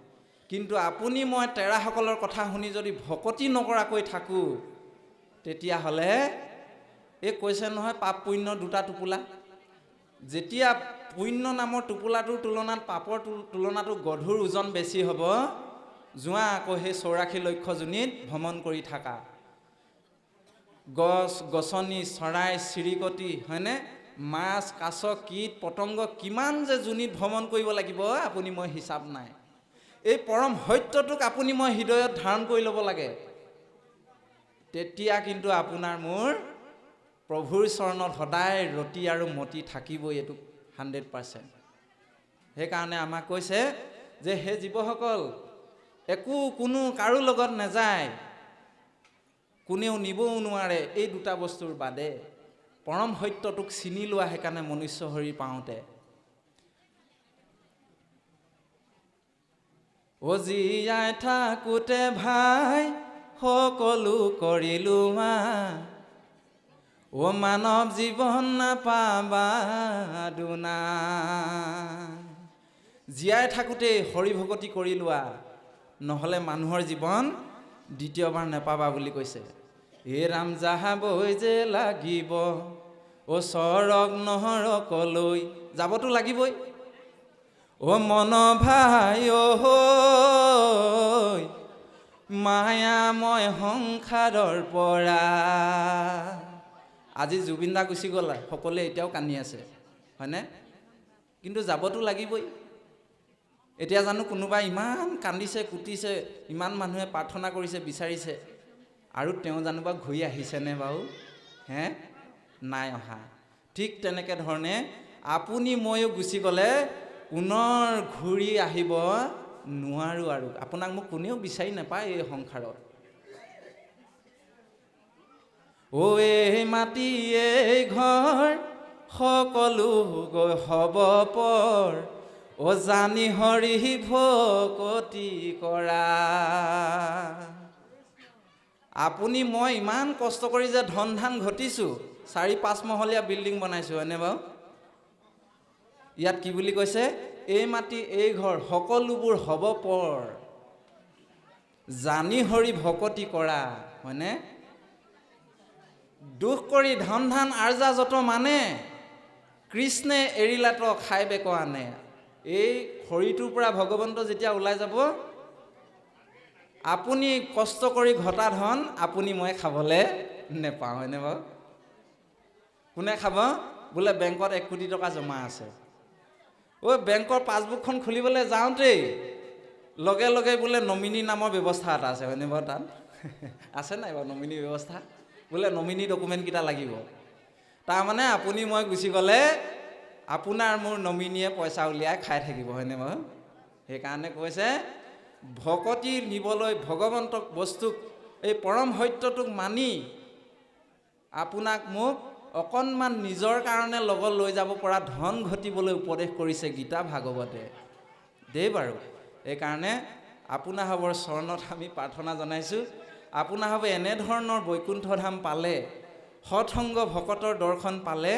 কিন্তু আপুনি মই তেৰাসকলৰ কথা শুনি যদি ভকতি নকৰাকৈ থাকোঁ, তেতিয়াহ'লে এই কৈছে নহয় পাপ পুণ্য দুটা টোপোলা। যেতিয়া পুণ্য নামৰ টোপোলাটোৰ তুলনাত পাপৰ তুলনাটো গধুৰ ওজন বেছি হ'ব, যোৱা আকৌ সেই 84 লক্ষ যোনিত ভ্ৰমণ কৰি থাকা। গছ গছনি চৰাই চিৰিকটি হয়নে, মাছ কাছ কীট পতংগ কিমান যে জুনিত ভ্ৰমণ কৰিব লাগিব আপুনি মই হিচাপ নাই। এই পৰম সত্যটোক আপুনি মই হৃদয়ত ধাৰণ কৰি ল'ব লাগে, তেতিয়া কিন্তু আপোনাৰ মোৰ প্ৰভুৰ চৰণত সদায় ৰতি আৰু মতি থাকিবই, এইটো 100%। সেইকাৰণে আমাক কৈছে যে হে জীৱসকল, একো কোনো কাৰো লগত নাযায়, কোনেও নিবও নোৱাৰে এই দুটা বস্তুৰ বাদে। পৰম সত্যটোক চিনি লোৱা সেইকাৰণে মনুষ্য শৰীৰ পাওঁতে। অ জীয়াই থাকোঁতে ভাই সকলো কৰিলো অ মানৱ জীৱন নাপাবা দুনা। জীয়াই থাকোঁতেই হৰি ভকতি কৰি লোৱা, নহ'লে মানুহৰ জীৱন দ্বিতীয়বাৰ নেপাবা বুলি কৈছে। হে ৰাম যাহাবই যে লাগিব অ স্বৰগ নহৰকলৈ, যাবতো লাগিবই। অ মন ভাই অ মায়াময় সংসাৰৰ পৰা। আজি জুবিন দা গুচি গ'ল, সকলোৱে এতিয়াও কান্দি আছে হয়নে, কিন্তু যাবতো লাগিবই। এতিয়া জানো কোনোবা ইমান কান্দিছে কুটিছে, ইমান মানুহে প্ৰাৰ্থনা কৰিছে বিচাৰিছে, আৰু তেওঁ জানো বা ঘূৰি আহিছেনে বাৰু হে, নাই অহা। ঠিক তেনেকৈ ধৰণে আপুনি ময়ো গুচি গ'লে পুনৰ ঘূৰি আহিব নোৱাৰোঁ, আৰু আপোনাক মোক কোনেও বিচাৰি নাপায় এই সংসাৰত। অ এই মাটি এই ঘৰ সকলো গৈ হ'ব পৰ, অ জানি হৰি ভকতি কৰা। আপুনি মই ইমান কষ্ট কৰি যে ধন ধান ঘটিছোঁ, 4-5 মহলীয়া বিল্ডিং বনাইছোঁ হয়নে বাৰু। ইয়াত কি বুলি কৈছে, এই মাটি এই ঘৰ সকলোবোৰ হ'ব পৰ, জানি হৰি ভকতি কৰা হয়নে। দুখ কৰি ধন ধান আৰ্জা যত মানে, কৃষ্ণে এৰিলাত খাই বেক আনে। এই শৰীৰটোৰ পৰা ভগৱন্ত যেতিয়া ওলাই যাব, আপুনি কষ্ট কৰি ঘটা ধন আপুনি মই খাবলৈ নেপাওঁ হয়নে বাৰু। কোনে খাব, বোলে বেংকত 1 কোটি টকা জমা আছে। ঐ বেংকৰ পাছবুকখন খুলিবলৈ যাওঁতেই লগে লগে বোলে নমিনী নামৰ ব্যৱস্থা এটা আছে হয়নে বাৰু, তাত আছে নাই বাৰু নমিনী ব্যৱস্থা, বোলে নমিনী ডকুমেণ্টকেইটা লাগিব। তাৰমানে আপুনি মই গুচি গ'লে আপোনাৰ মোৰ নমিনীয়ে পইচা উলিয়াই খাই থাকিব হয়নে বাৰু। সেইকাৰণে কৈছে ভকতি নিবলৈ ভগৱন্তক বস্তুক, এই পৰম সত্যটোক মানি আপোনাক মোক অকণমান নিজৰ কাৰণে লগত লৈ যাব পৰা ধন ঘটিবলৈ উপদেশ কৰিছে গীতা ভাগৱতে দেই বাৰু। এইকাৰণে আপোনাসৱৰ চৰণত আমি প্ৰাৰ্থনা জনাইছোঁ, আপোনাসৱে এনেধৰণৰ বৈকুণ্ঠ ধাম পালে, সৎসংগ ভকতৰ দৰ্শন পালে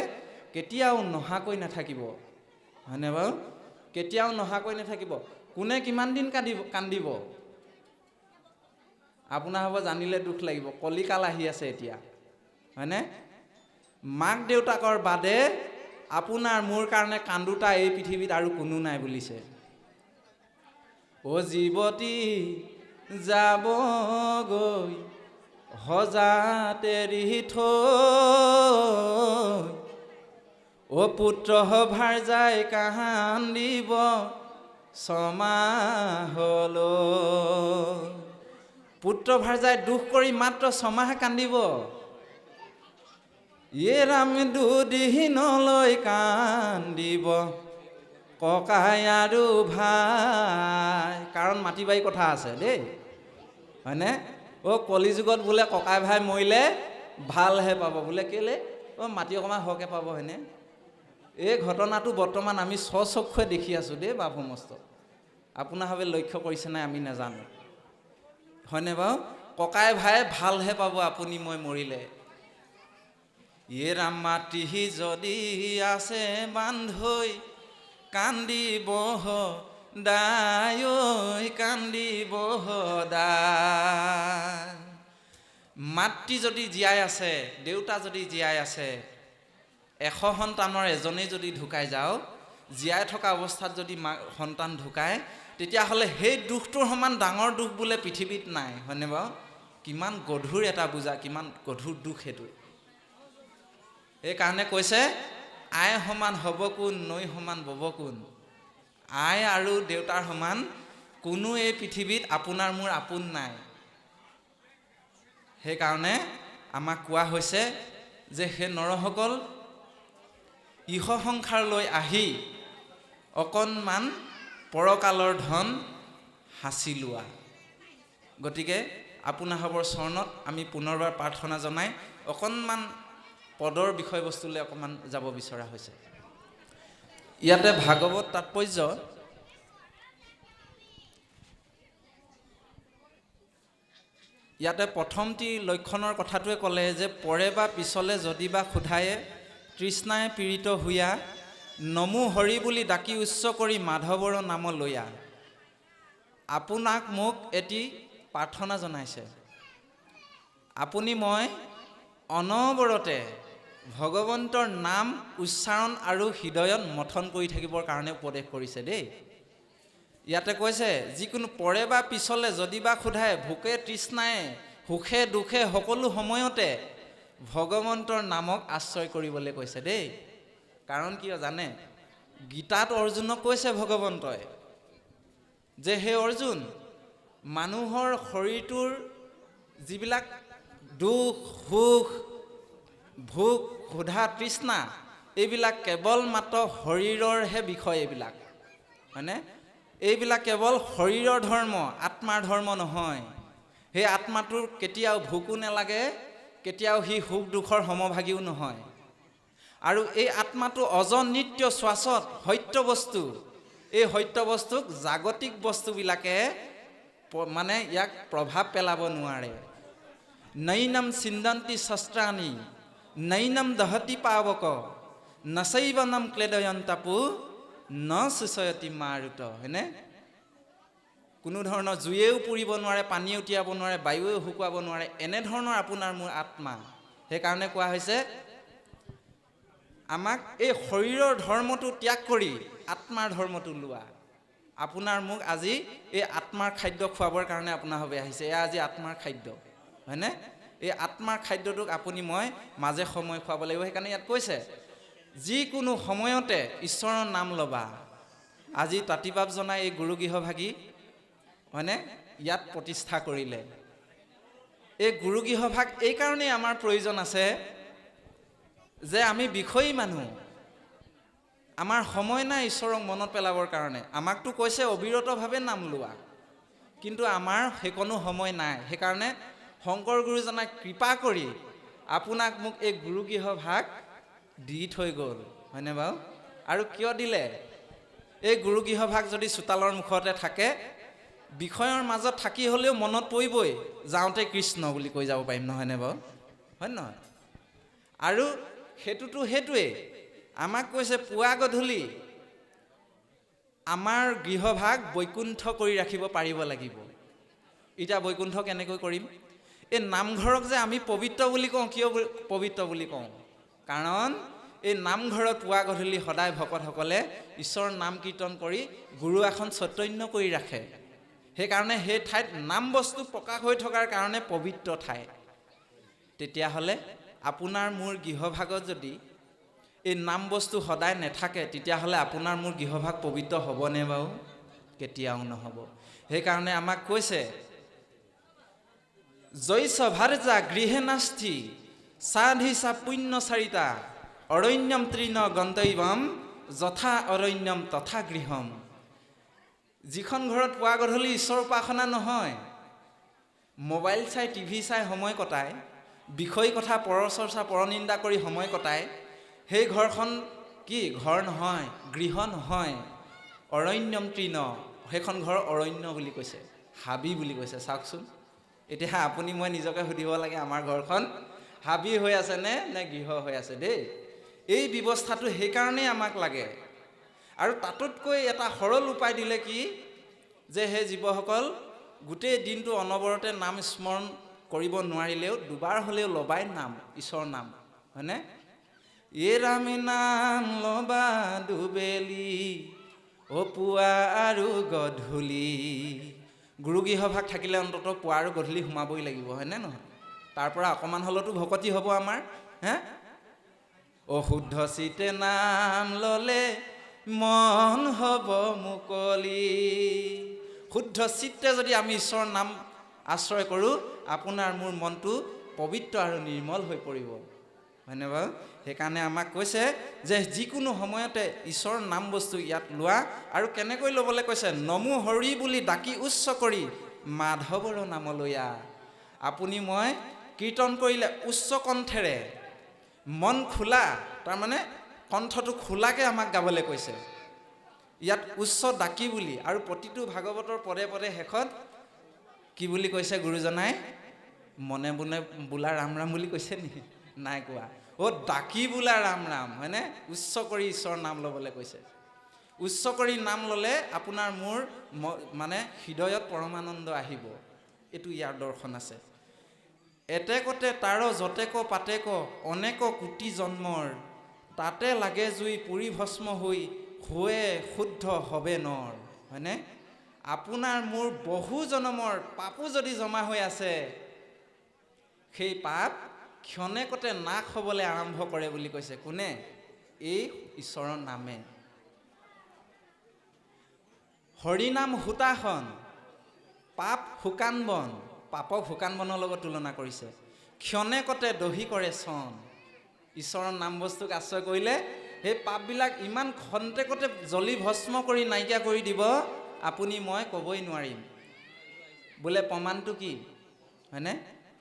কেতিয়াও নহাকৈ নাথাকিব হয়নে বাৰু, কেতিয়াও নহাকৈ নাথাকিব। কোনে কিমান দিন কান্দিব আপোনাসৱ জানিলে দুখ লাগিব। কলিকাল আহি আছে এতিয়া হয়নে, মাক দেউতাকৰ বাদে আপোনাৰ মোৰ কাৰণে কান্দোতা এই পৃথিৱীত আৰু কোনো নাই বুলিছে। অ জীৱতী যাব গৈ সজাতে থৈ, অ পুত্ৰ ভাৰ যায় কান্দিব ছমাহলৈ। পুত্ৰ ভাৰ যায় দুখ কৰি মাত্ৰ 6 মাহ কান্দিব। ইয়ে ৰাম দুদিনলৈ কান্দিব ককাই আৰু ভাই, কাৰণ মাটি বাৰী কথা আছে দেই হয়নে। অ কলিযুগত বোলে ককাই ভাই মৰিলে ভালহে পাব বোলে, কেলে অ মাটি অকণমান সৰহকৈ পাব হয়নে। এই ঘটনাটো বৰ্তমান আমি স্বচক্ষুৱে দেখি আছোঁ দেই বাপ সমস্ত। আপোনাসৱে লক্ষ্য কৰিছে নাই আমি নাজানো হয়নে বাৰু। ককাই ভাই ভালহে পাব আপুনি মই মৰিলে। ইয়ে ৰাম মাটি যদি আছে বান্ধৈ কান্দিব দায় কান্দিব দায়। মাতৃ যদি জীয়াই আছে, দেউতা যদি জীয়াই আছে, 100 সন্তানৰ এজনেই যদি ঢুকাই যাওক, জীয়াই থকা অৱস্থাত যদি সন্তান ঢুকায়, তেতিয়াহ'লে সেই দুখটোৰ সমান ডাঙৰ দুখ বোলে পৃথিৱীত নাই হয়নে বাৰু। কিমান গধুৰ এটা বোজা, কিমান গধুৰ দুখ সেইটো। এইকাৰণে কৈছে আই সমান হ'ব কোন, নৈ সমান বব কোন। আই আৰু দেউতাৰ সমান কোনো এই পৃথিৱীত আপোনাৰ মোৰ আপোন নাই। সেইকাৰণে আমাক কোৱা হৈছে যে হে নৰসকল, ইহ সংসাৰলৈ আহি অকণমান পৰকালৰ ধন সাঁচি লোৱা। গতিকে আপোনাসৱৰ চৰণত আমি পুনৰবাৰ প্ৰাৰ্থনা জনাই অকণমান পদৰ বিষয়বস্তুলৈ অকণমান যাব বিচৰা হৈছে। ইয়াতে ভাগৱত তাৎপৰ্য ইয়াতে প্ৰথমটি লক্ষণৰ কথাটোৱে ক'লে যে পৰে বা পিছলে যদি বা সোধায়ে তৃষ্ণাই পীড়িত হৈয়া নমো হৰি বুলি ডাকি উচ্চ কৰি মাধৱৰ নাম লৈয়া। আপোনাক মোক এটি প্ৰাৰ্থনা জনাইছে, আপুনি মই অনবৰতে ভগৱন্তৰ নাম উচ্চাৰণ আৰু হৃদয়ত মথন কৰি থাকিবৰ কাৰণে উপদেশ কৰিছে দেই। ইয়াতে কৈছে যিকোনো পৰে বা পিছলে যদি বা সোধায় ভোকে তৃষ্ণায়ে সুখে দুখে সকলো সময়তে ভগৱন্তৰ নামক আশ্ৰয় কৰিবলৈ কৈছে দেই। কাৰণ কিয় জানে, গীতাত অৰ্জুনক কৈছে ভগৱন্তই যে হে অৰ্জুন, মানুহৰ শৰীৰটোৰ যিবিলাক দুখ সুখ ভোক ক্ষুধা তৃষ্ণা এইবিলাক কেৱল মাত্ৰ শৰীৰৰহে বিষয়। এইবিলাক হয়নে? এইবিলাক কেৱল শৰীৰৰ ধৰ্ম, আত্মাৰ ধৰ্ম নহয়। সেই আত্মাটোৰ কেতিয়াও ভোকো নালাগে, কেতিয়াও সি সুখ দুখৰ সমভাগীও নহয়। আৰু এই আত্মাটো অজনিত্য শ্বাসত সত্য বস্তু। এই সত্য বস্তুক জাগতিক বস্তুবিলাকে মানে ইয়াক প্ৰভাৱ পেলাব নোৱাৰে। নৈনম চিন্দন্তি শস্ত্ৰাণি নৈনম দহতি পাৱক নচৈবনম ক্লেদয়ন্তাপু ন শুচয়তি মাৰুত। হয়নে? কোনো ধৰণৰ জুয়েও পুৰিব নোৱাৰে, পানীয়ে উটিয়াব নোৱাৰে, বায়ুৱেও শুকুৱাব নোৱাৰে, এনেধৰণৰ আপোনাৰ মোৰ আত্মা। সেইকাৰণে কোৱা হৈছে আমাক এই শৰীৰৰ ধৰ্মটো ত্যাগ কৰি আত্মাৰ ধৰ্মটো লোৱা। আপোনাৰ মোক আজি এই আত্মাৰ খাদ্য খুৱাবৰ কাৰণে আপোনাৰ বাবে আহিছে। এয়া আজি আত্মাৰ খাদ্য, হয়নে? এই আত্মাৰ খাদ্যটোক আপুনি মই মাজে সময় খুৱাব লাগিব। সেইকাৰণে ইয়াত কৈছে যিকোনো সময়তে ঈশ্বৰৰ নাম ল'বা। আজি তাতিবাব জনাই এই গুৰু গৃহভাগী হয়নে ইয়াত প্ৰতিষ্ঠা কৰিলে। এই গুৰু গৃহভাগ এইকাৰণেই আমাৰ প্ৰয়োজন আছে যে আমি বিষয়ী মানুহ, আমাৰ সময় নাই ঈশ্বৰক মনত পেলাবৰ কাৰণে। আমাকতো কৈছে অবিৰতভাৱে নাম লোৱা, কিন্তু আমাৰ সেইকণো সময় নাই। সেইকাৰণে শংকৰ গুৰুজনাই কৃপা কৰি আপোনাক মোক এই গুৰু গৃহভাগ দি থৈ গ'ল, হয়নে বাৰু? আৰু কিয় দিলে? এই গুৰু গৃহভাগ যদি চোতালৰ মুখতে থাকে, বিষয়ৰ মাজত থাকি হ'লেও মনত পৰিবই, যাওঁতে কৃষ্ণ বুলি কৈ যাব পাৰিম, নহয়নে বাৰু? হয় নহয়? আৰু সেইটোৱেই আমাক কৈছে পুৱা গধূলি আমাৰ গৃহভাগ বৈকুণ্ঠ কৰি ৰাখিব পাৰিব লাগিব। এতিয়া বৈকুণ্ঠ কেনেকৈ কৰিম? এই নামঘৰক যে আমি পবিত্ৰ বুলি কওঁ, কিয় পবিত্ৰ বুলি কওঁ? কাৰণ এই নামঘৰত পুৱা গধূলি সদায় ভকতসকলে ঈশ্বৰৰ নাম কীৰ্তন কৰি গুৰু আসন চৈতন্য কৰি ৰাখে। সেইকাৰণে সেই ঠাইত নাম বস্তু প্ৰকাশ হৈ থকাৰ কাৰণে পবিত্ৰ ঠাই। তেতিয়াহ'লে আপোনাৰ মোৰ গৃহভাগত যদি এই নাম বস্তু সদায় নাথাকে, তেতিয়াহ'লে আপোনাৰ মোৰ গৃহভাগ পবিত্ৰ হ'বনে বাৰু? কেতিয়াও নহ'ব। সেইকাৰণে আমাক কৈছে জৈছ ভাৰ্যা গৃহে নাস্তি সাধিছা পুণ্য চাৰিতা অৰণ্যম তৃণ গন্তব্যম যথা অৰণ্যম তথা গৃহম। যিখন ঘৰত পুৱা গধূলি ঈশ্বৰ উপাসনা নহয়, মোবাইল চাই টিভি চাই সময় কটায়, বিষয় কথা পৰচৰ্চা পৰনিন্দা কৰি সময় কটায়, সেই ঘৰখন কি ঘৰ নহয়, গৃহ নহয়, অৰণ্যম তৃণ। সেইখন ঘৰ অৰণ্য বুলি কৈছে, হাবি বুলি কৈছে। চাওকচোন, এতিয়া আপুনি মই নিজকে সুধিব লাগে, আমাৰ ঘৰখন হাবি হৈ আছে নে গৃহ হৈ আছে দেই। এই ব্যৱস্থাটো সেইকাৰণেই আমাক লাগে। আৰু তাতোতকৈ এটা সৰল উপায় দিলে কি, যে সেই জীৱসকল গোটেই দিনটো অনবৰতে নাম স্মৰণ কৰিব নোৱাৰিলেও দুবাৰ হ'লেও ল'বাই নাম, ঈশ্বৰৰ নাম, হয়নে? এ ৰামে নাম ল'বা দুবেলি, অ পুৱা আৰু গধূলি, গুৰুগৃহভাগ থাকিলে অন্ততঃ পুৱা আৰু গধূলি সোমাবই লাগিব, হয়নে নহয়? তাৰ পৰা অকণমান হ'লেতো ভকতি হ'ব আমাৰ। হে অশুদ্ধ চিতে নাম ল'লে মন হ'ব মুকলি। শুদ্ধ চিত্তে যদি আমি ঈশ্বৰৰ নাম আশ্ৰয় কৰোঁ, আপোনাৰ মোৰ মনটো পবিত্ৰ আৰু নিৰ্মল হৈ পৰিব, হয়নে বাৰু? সেইকাৰণে আমাক কৈছে যে যিকোনো সময়তে ঈশ্বৰৰ নাম বস্তু ইয়াত লোৱা। আৰু কেনেকৈ ল'বলৈ কৈছে? নমো হৰি বুলি ডাকি উচ্চ কৰি মাধৱৰ নামলৈয়া। আপুনি মই কীৰ্তন কৰিলে উচ্চ কণ্ঠেৰে, মন খোলা, তাৰমানে কণ্ঠটো খোলাকৈ আমাক গাবলৈ কৈছে। ইয়াত উচ্চ ডাকি বুলি, আৰু প্ৰতিটো ভাগৱতৰ পদে পদে শেষত কি বুলি কৈছে গুৰুজনাই? মনে মনে বোলা ৰাম ৰাম বুলি কৈছে নেকি? নাই কোৱা। ডাকি বোলা ৰাম ৰাম, হয়নে? উচ্চ কৰি ঈশ্বৰৰ নাম ল'বলৈ কৈছে। উচ্চ কৰি নাম ল'লে আপোনাৰ মোৰ মানে হৃদয়ত পৰমানন্দ আহিব। এইটো ইয়াৰ দৰ্শন আছে। এতেকতে তাৰ যতেক পাতেক অনেক কোটি জন্মৰ, তাতে লাগে জুই পুৰি ভস্ম হৈ হৈয়ে শুদ্ধ হবে নৰ, হয়নে? আপোনাৰ মোৰ বহু জনমৰ পাপো যদি জমা হৈ আছে, সেই পাপ ক্ষণেকতে নাশ হ'বলৈ আৰম্ভ কৰে বুলি কৈছে। কোনে? এই ঈশ্বৰৰ নামে। হৰিনাম হুতাসন, পাপ শুকান বন, পাপক শুকান বনৰ লগত তুলনা কৰিছে। ক্ষণেকতে দহি কৰে চন। ঈশ্বৰৰ নাম বস্তুক আশ্ৰয় কৰিলে সেই পাপবিলাক ইমান খন্তেকতে জ্বলি ভস্ম কৰি নাইকিয়া কৰি দিব, আপুনি মই ক'বই নোৱাৰিম। বোলে প্ৰমাণটো কি? হয়নে?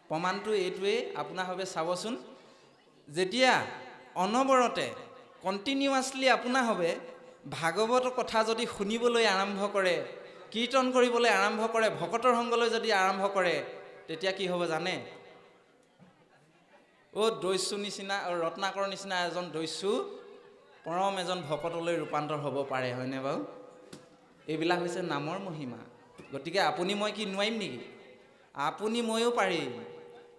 প্ৰমাণটো এইটোৱেই, আপোনাৰ ভাৱে চাবচোন। যেতিয়া অনবৰতে কণ্টিনিউৱাছলি আপোনাৰ ভাৱে ভাগৱতৰ কথা যদি শুনিবলৈ আৰম্ভ কৰে, কীৰ্তন কৰিবলৈ আৰম্ভ কৰে, ভকতৰ সংগলৈ যদি আৰম্ভ কৰে, তেতিয়া কি হ'ব জানে? দস্যু নিচিনা, ৰত্নাকৰ নিচিনা এজন দস্যু পৰম এজন ভকতলৈ ৰূপান্তৰ হ'ব পাৰে, হয়নে বাৰু? এইবিলাক হৈছে নামৰ মহিমা। গতিকে আপুনি মই কি নোৱাৰিম নেকি? আপুনি ময়ো পাৰিম।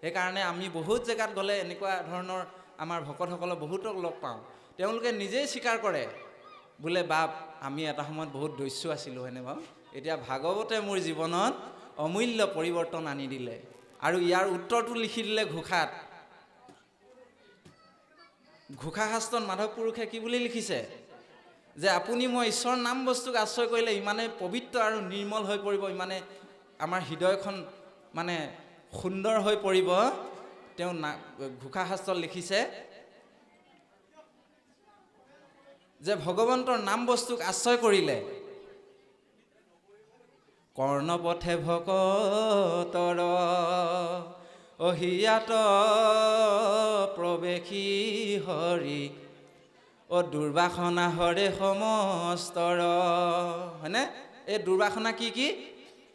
সেইকাৰণে আমি বহুত জেগাত গ'লে এনেকুৱা ধৰণৰ আমাৰ ভকতসকলক বহুতক লগ পাওঁ। তেওঁলোকে নিজেই স্বীকাৰ কৰে, বোলে বাপ আমি এটা সময়ত বহুত দস্যু আছিলোঁ, হয়নে বাৰু? এতিয়া ভাগৱতে মোৰ জীৱনত অমূল্য পৰিৱৰ্তন আনি দিলে। আৰু ইয়াৰ উত্তৰটো লিখি দিলে ঘোষাত। ঘোষা শাস্ত্ৰত মাধৱ পুৰুষে কি বুলি লিখিছে? যে আপুনি মই ঈশ্বৰৰ নাম বস্তুক আশ্ৰয় কৰিলে ইমানেই পবিত্ৰ আৰু নিৰ্মল হৈ পৰিব, ইমানে আমাৰ হৃদয়খন মানে সুন্দৰ হৈ পৰিব। তেওঁ ঘোষা শাস্ত্ৰত লিখিছে যে ভগৱন্তৰ নাম বস্তুক আশ্ৰয় কৰিলে কৰ্ণপথে ভকতৰ অহিয়াত প্ৰৱেশী হৰি দুৰ্বাসনা হৰে সমস্তৰ, হয়নে? এই দুৰ্বাসনা কি কি?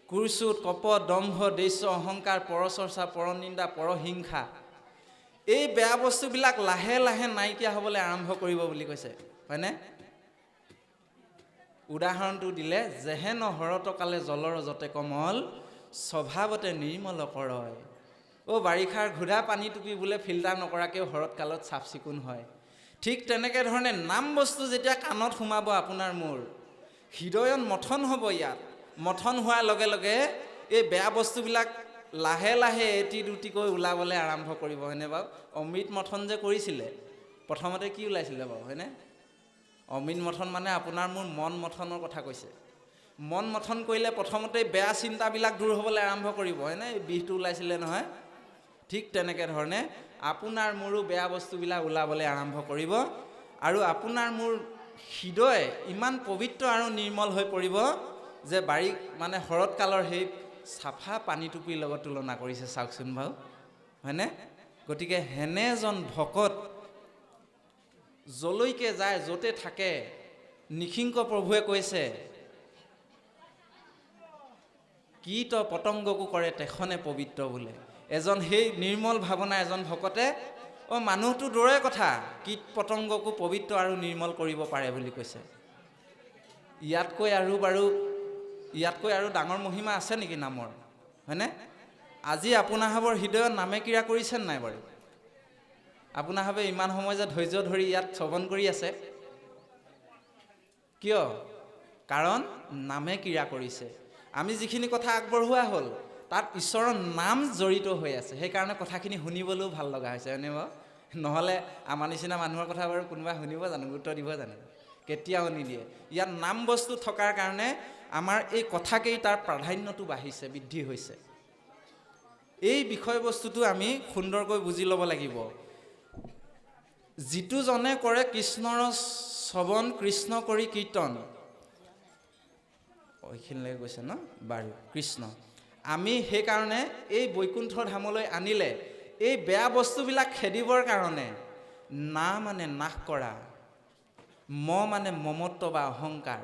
কুৰ্চুত, কপট, দম্ভ, দস্য, অহংকাৰ, পৰচৰ্চা, পৰনিন্দা, পৰহিংসা। এই বেয়া বস্তুবিলাক লাহে লাহে নাইকিয়া হ'বলৈ আৰম্ভ কৰিব বুলি কৈছে, হয়নে? উদাহৰণটো দিলে, যেহেন হৰতকালে জলৰ যতে কমল স্বভাৱতে নিৰ্মল কৰয়। বাৰিষাৰ ঘোধা পানী টুপি বোলে ফিল্টাৰ নকৰাকৈও শৰৎকালত চাফ চিকুণ হয়। ঠিক তেনেকৈ ধৰণে নাম বস্তু যেতিয়া কাণত সোমাব আপোনাৰ মোৰ, হৃদয়ত মথন হ'ব। ইয়াত মথন হোৱাৰ লগে লগে এই বেয়া বস্তুবিলাক লাহে লাহে এটি দুটিকৈ ওলাবলৈ আৰম্ভ কৰিব, হয়নে বাৰু? অমৃত মথন যে কৰিছিলে, প্ৰথমতে কি ওলাইছিলে বাৰু, হয়নে? অমৃত মথন মানে আপোনাৰ মোৰ মন মথনৰ কথা কৈছে। মন মথন কৰিলে প্ৰথমতে বেয়া চিন্তাবিলাক দূৰ হ'বলৈ আৰম্ভ কৰিব, হয়নে? বিষটো ওলাইছিলে নহয়। ঠিক তেনেকৈ ধৰণে আপোনাৰ মোৰো বেয়া বস্তুবিলাক ওলাবলৈ আৰম্ভ কৰিব, আৰু আপোনাৰ মোৰ হৃদয় ইমান পবিত্ৰ আৰু নিৰ্মল হৈ পৰিব যে মানে শৰৎকালৰ সেই চাফা পানী টুপিৰ লগত তুলনা কৰিছে, চাওকচোন বাৰু, হয়নে? গতিকে হেনে এজন ভকত যলৈকে যায়, য'তে থাকে, নিসিংক প্ৰভুৱে কৈছে কীট পতংগকো কৰে তেখনে পবিত্ৰ বোলে। এজন সেই নিৰ্মল ভাৱনা এজন ভকতে মানুহটো দূৰৰে কথা, কীট পতংগকো পবিত্ৰ আৰু নিৰ্মল কৰিব পাৰে বুলি কৈছে। ইয়াতকৈ আৰু ডাঙৰ মহিমা আছে নেকি নামৰ, হয়নে? আজি আপোনাৰভাৱৰ হৃদয়ত নামে ক্ৰিয়া কৰিছে নাই বাৰু? আপোনাৰভাৱে ইমান সময় যে ধৈৰ্য ধৰি ইয়াত শ্ৰৱণ কৰি আছে, কিয়? কাৰণ নামে ক্ৰিয়া কৰিছে। আমি যিখিনি কথা আগবঢ়োৱা হ'ল তাত ঈশ্বৰৰ নাম জড়িত হৈ আছে, সেইকাৰণে কথাখিনি শুনিবলৈও ভাল লগা হৈছে, হয়নে বাৰু? নহ'লে আমাৰ নিচিনা মানুহৰ কথা বাৰু কোনোবাই শুনিব জানো, গুৰুত্ব দিব জানো? কেতিয়াও নিদিয়ে। ইয়াত নাম বস্তু থকাৰ কাৰণে আমাৰ এই কথাকেইটাৰ প্ৰাধান্যটো বাঢ়িছে, বৃদ্ধি হৈছে। এই বিষয়বস্তুটো আমি সুন্দৰকৈ বুজি ল'ব লাগিব। যিটো জনে কৰে কৃষ্ণৰ শ্ৰৱণ, কৃষ্ণ কৰি কীৰ্তন, এইখিনিলৈকে গৈছে ন? বাৰু, কৃষ্ণ। আমি সেইকাৰণে এই বৈকুণ্ঠ ধামলৈ আনিলে এই বেয়া বস্তুবিলাক খেদিবৰ কাৰণে না মানে নাশ কৰা, মানে মমত্ব বা অহংকাৰ,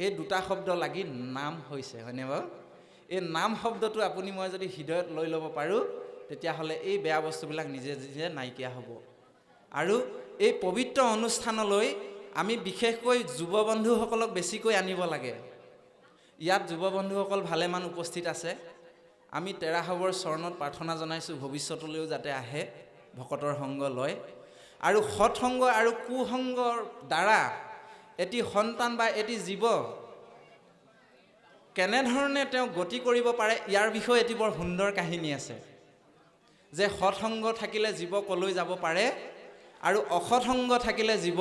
এই দুটা শব্দ লাগি নাম হৈছে, হয়নে বাৰু? এই নাম শব্দটো আপুনি মই যদি হৃদয়ত লৈ ল'ব পাৰোঁ, তেতিয়াহ'লে এই বেয়া বস্তুবিলাক নিজে নিজে নাইকিয়া হ'ব। আৰু এই পবিত্ৰ অনুষ্ঠানলৈ আমি বিশেষকৈ যুৱ বন্ধুসকলক বেছিকৈ আনিব লাগে। ইয়াত যুৱ বন্ধুসকল ভালেমান উপস্থিত আছে। আমি তেৰাসৱৰ চৰণত প্ৰাৰ্থনা জনাইছোঁ ভৱিষ্যতলৈও যাতে আহে, ভকতৰ সংগ লয়। আৰু সৎসংগ আৰু কুসংগৰ দ্বাৰা এটি সন্তান বা এটি জীৱ কেনেধৰণে তেওঁ গতি কৰিব পাৰে, ইয়াৰ বিষয়ে এটি বৰ সুন্দৰ কাহিনী আছে। যে সৎসংগ থাকিলে জীৱ কলৈ যাব পাৰে আৰু অসৎসংগ থাকিলে জীৱ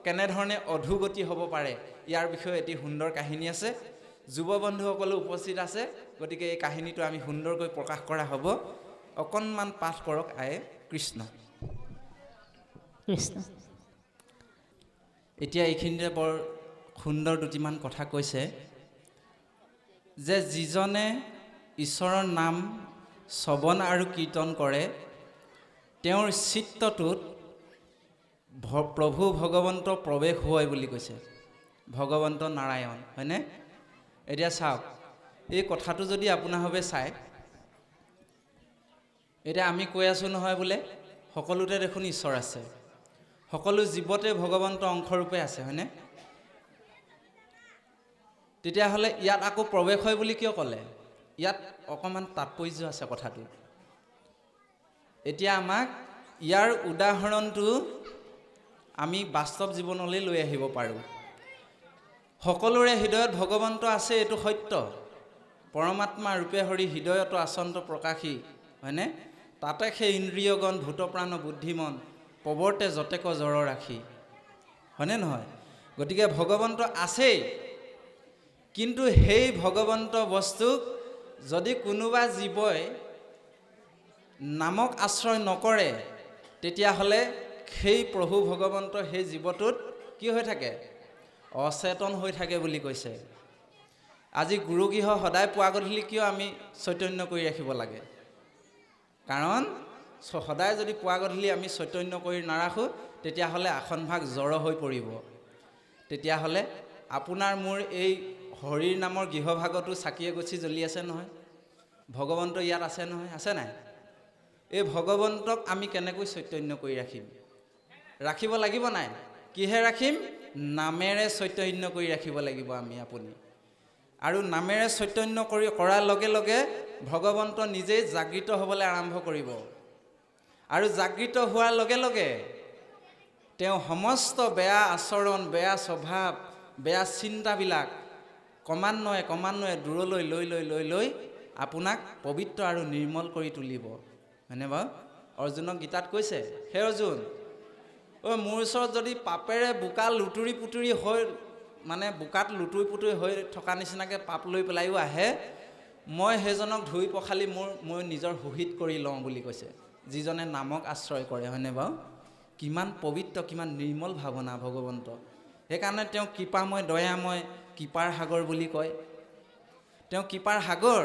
কেনেধৰণে অধোগতি হ'ব পাৰে, ইয়াৰ বিষয়ে এটি সুন্দৰ কাহিনী আছে। যুৱ বন্ধুসকলো উপস্থিত আছে, গতিকে এই কাহিনীটো আমি সুন্দৰকৈ প্ৰকাশ কৰা হ'ব। অকণমান পাঠ কৰক আয়ে। কৃষ্ণ কৃষ্ণ। এতিয়া এইখিনিতে বৰ সুন্দৰ দুটিমান কথা কৈছে যে যিজনে ঈশ্বৰৰ নাম শ্ৰৱণ আৰু কীৰ্তন কৰে তেওঁৰ চিত্তটোত প্ৰভু ভগৱন্ত প্ৰৱেশ হয় বুলি কৈছে, ভগৱন্ত নাৰায়ণ, হয়নে? এতিয়া চাওক, এই কথাটো যদি আপোনাৰভাৱে চায়, এতিয়া আমি কৈ আছোঁ নহয় বোলে সকলোতে দেখোন ঈশ্বৰ আছে, সকলো জীৱতে ভগৱন্ত অংশৰূপে আছে, হয়নে? তেতিয়াহ'লে ইয়াত আকৌ প্ৰৱেশ হয় বুলি কিয় ক'লে? ইয়াত অকণমান তাৎপৰ্য আছে কথাটো। এতিয়া আমাক ইয়াৰ উদাহৰণটো আমি বাস্তৱ জীৱনলৈ লৈ আহিব পাৰোঁ। সকলোৰে হৃদয়ত ভগৱন্ত আছে, এইটো সত্য। পৰমাত্মা ৰূপে হৰি হৃদয়ত আচন্ত প্ৰকাশী, হয়নে? তাতে সেই ইন্দ্ৰিয়গণ ভূতপ্ৰাণ বুদ্ধিমন প্ৰৱৰ্তে যতেক জৰ ৰাখি, হয়নে নহয়? গতিকে ভগৱন্ত আছেই, কিন্তু সেই ভগৱন্ত বস্তুক যদি কোনোবা জীৱই নামক আশ্ৰয় নকৰে, তেতিয়াহ'লে সেই প্ৰভু ভগৱন্ত সেই জীৱটোত কি হৈ থাকে? অচেতন হৈ থাকে বুলি কৈছে। আজি গুৰুগৃহ সদায় পুৱা গধূলি কিয় আমি চৈতন্য কৰি ৰাখিব লাগে? কাৰণ সদায় যদি পুৱা গধূলি আমি চৈতন্য কৰি নাৰাখোঁ, তেতিয়াহ'লে আসনভাগ জড় হৈ পৰিব। তেতিয়াহ'লে আপোনাৰ মোৰ এই হৰিৰ নামৰ গৃহভাগতো চাকিয়ে গছি জ্বলি আছে নহয়, ভগৱন্ত ইয়াত আছে নহয়, আছে নাই? এই ভগৱন্তক আমি কেনেকৈ চৈতন্য কৰি ৰাখিম? ৰাখিব লাগিব নাই? কিহে ৰাখিম? নামেৰে চৈতন্য কৰি ৰাখিব লাগিব আমি, আপুনি। আৰু নামেৰে চৈতন্য কৰাৰ লগে লগে ভগৱন্ত নিজেই জাগৃত হ'বলৈ আৰম্ভ কৰিব। আৰু জাগৃত হোৱাৰ লগে লগে তেওঁ সমস্ত বেয়া আচৰণ, বেয়া স্বভাৱ, বেয়া চিন্তাবিলাক ক্ৰমান্বয়ে দূৰলৈ লৈ আপোনাক পবিত্ৰ আৰু নিৰ্মল কৰি তুলিব, হয়নে বাৰু? অৰ্জুনক গীতাত কৈছে, হে অৰ্জুন, মোৰ ওচৰত যদি পাপেৰে বোকা লুতুৰি পুতুৰি হৈ, মানে বোকাত লুতুৰি পুতুৰি হৈ থকা নিচিনাকৈ পাপ লৈ পেলাইও আহে, মই সেইজনক ধুই পখালি মই নিজৰ সুহিত কৰি লওঁ বুলি কৈছে, যিজনে নামক আশ্ৰয় কৰে, হয়নে বাৰু? কিমান পবিত্ৰ, কিমান নিৰ্মল ভাৱনা ভগৱন্ত। সেইকাৰণে তেওঁ কৃপাময়, দয়াময়, কৃপাৰ সাগৰ বুলি কয়। তেওঁ কৃপাৰ সাগৰ,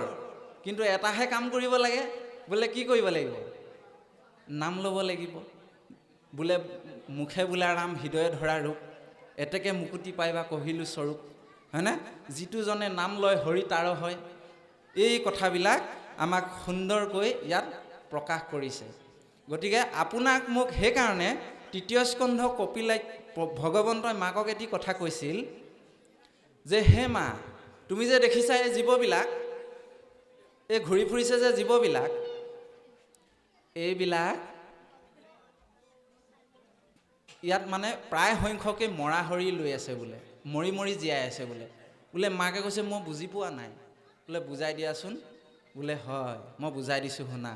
কিন্তু এটাহে কাম কৰিব লাগে, বোলে কি কৰিব লাগিব? নাম ল'ব লাগিব। বোলে মুখে বোলা ৰাম, হৃদয়ে ধৰা ৰূপ, এতেকে মুকুতি পাই বা কহিলো স্বৰূপ, হয়নে? যিটো জনে নাম লয় হৰি তাৰ হয়। এই কথাবিলাক আমাক সুন্দৰকৈ ইয়াত প্ৰকাশ কৰিছে। গতিকে আপোনাক মোক সেইকাৰণে তৃতীয় স্কন্ধ কপিলাই ভগৱন্তই মাকক এটি কথা কৈছিল যে, হে মা, তুমি যে দেখিছা এই জীৱবিলাক, এই ঘূৰি ফুৰিছে যে জীৱবিলাক, এইবিলাক ইয়াত মানে প্ৰায় সংখ্যকে মৰা হৰি লৈ আছে বোলে, মৰি জীয়াই আছে বোলে। বোলে মাকে কৈছে মই বুজি পোৱা নাই। বোলে বুজাই দিয়াচোন। বোলে হয় মই বুজাই দিছোঁ শুনা।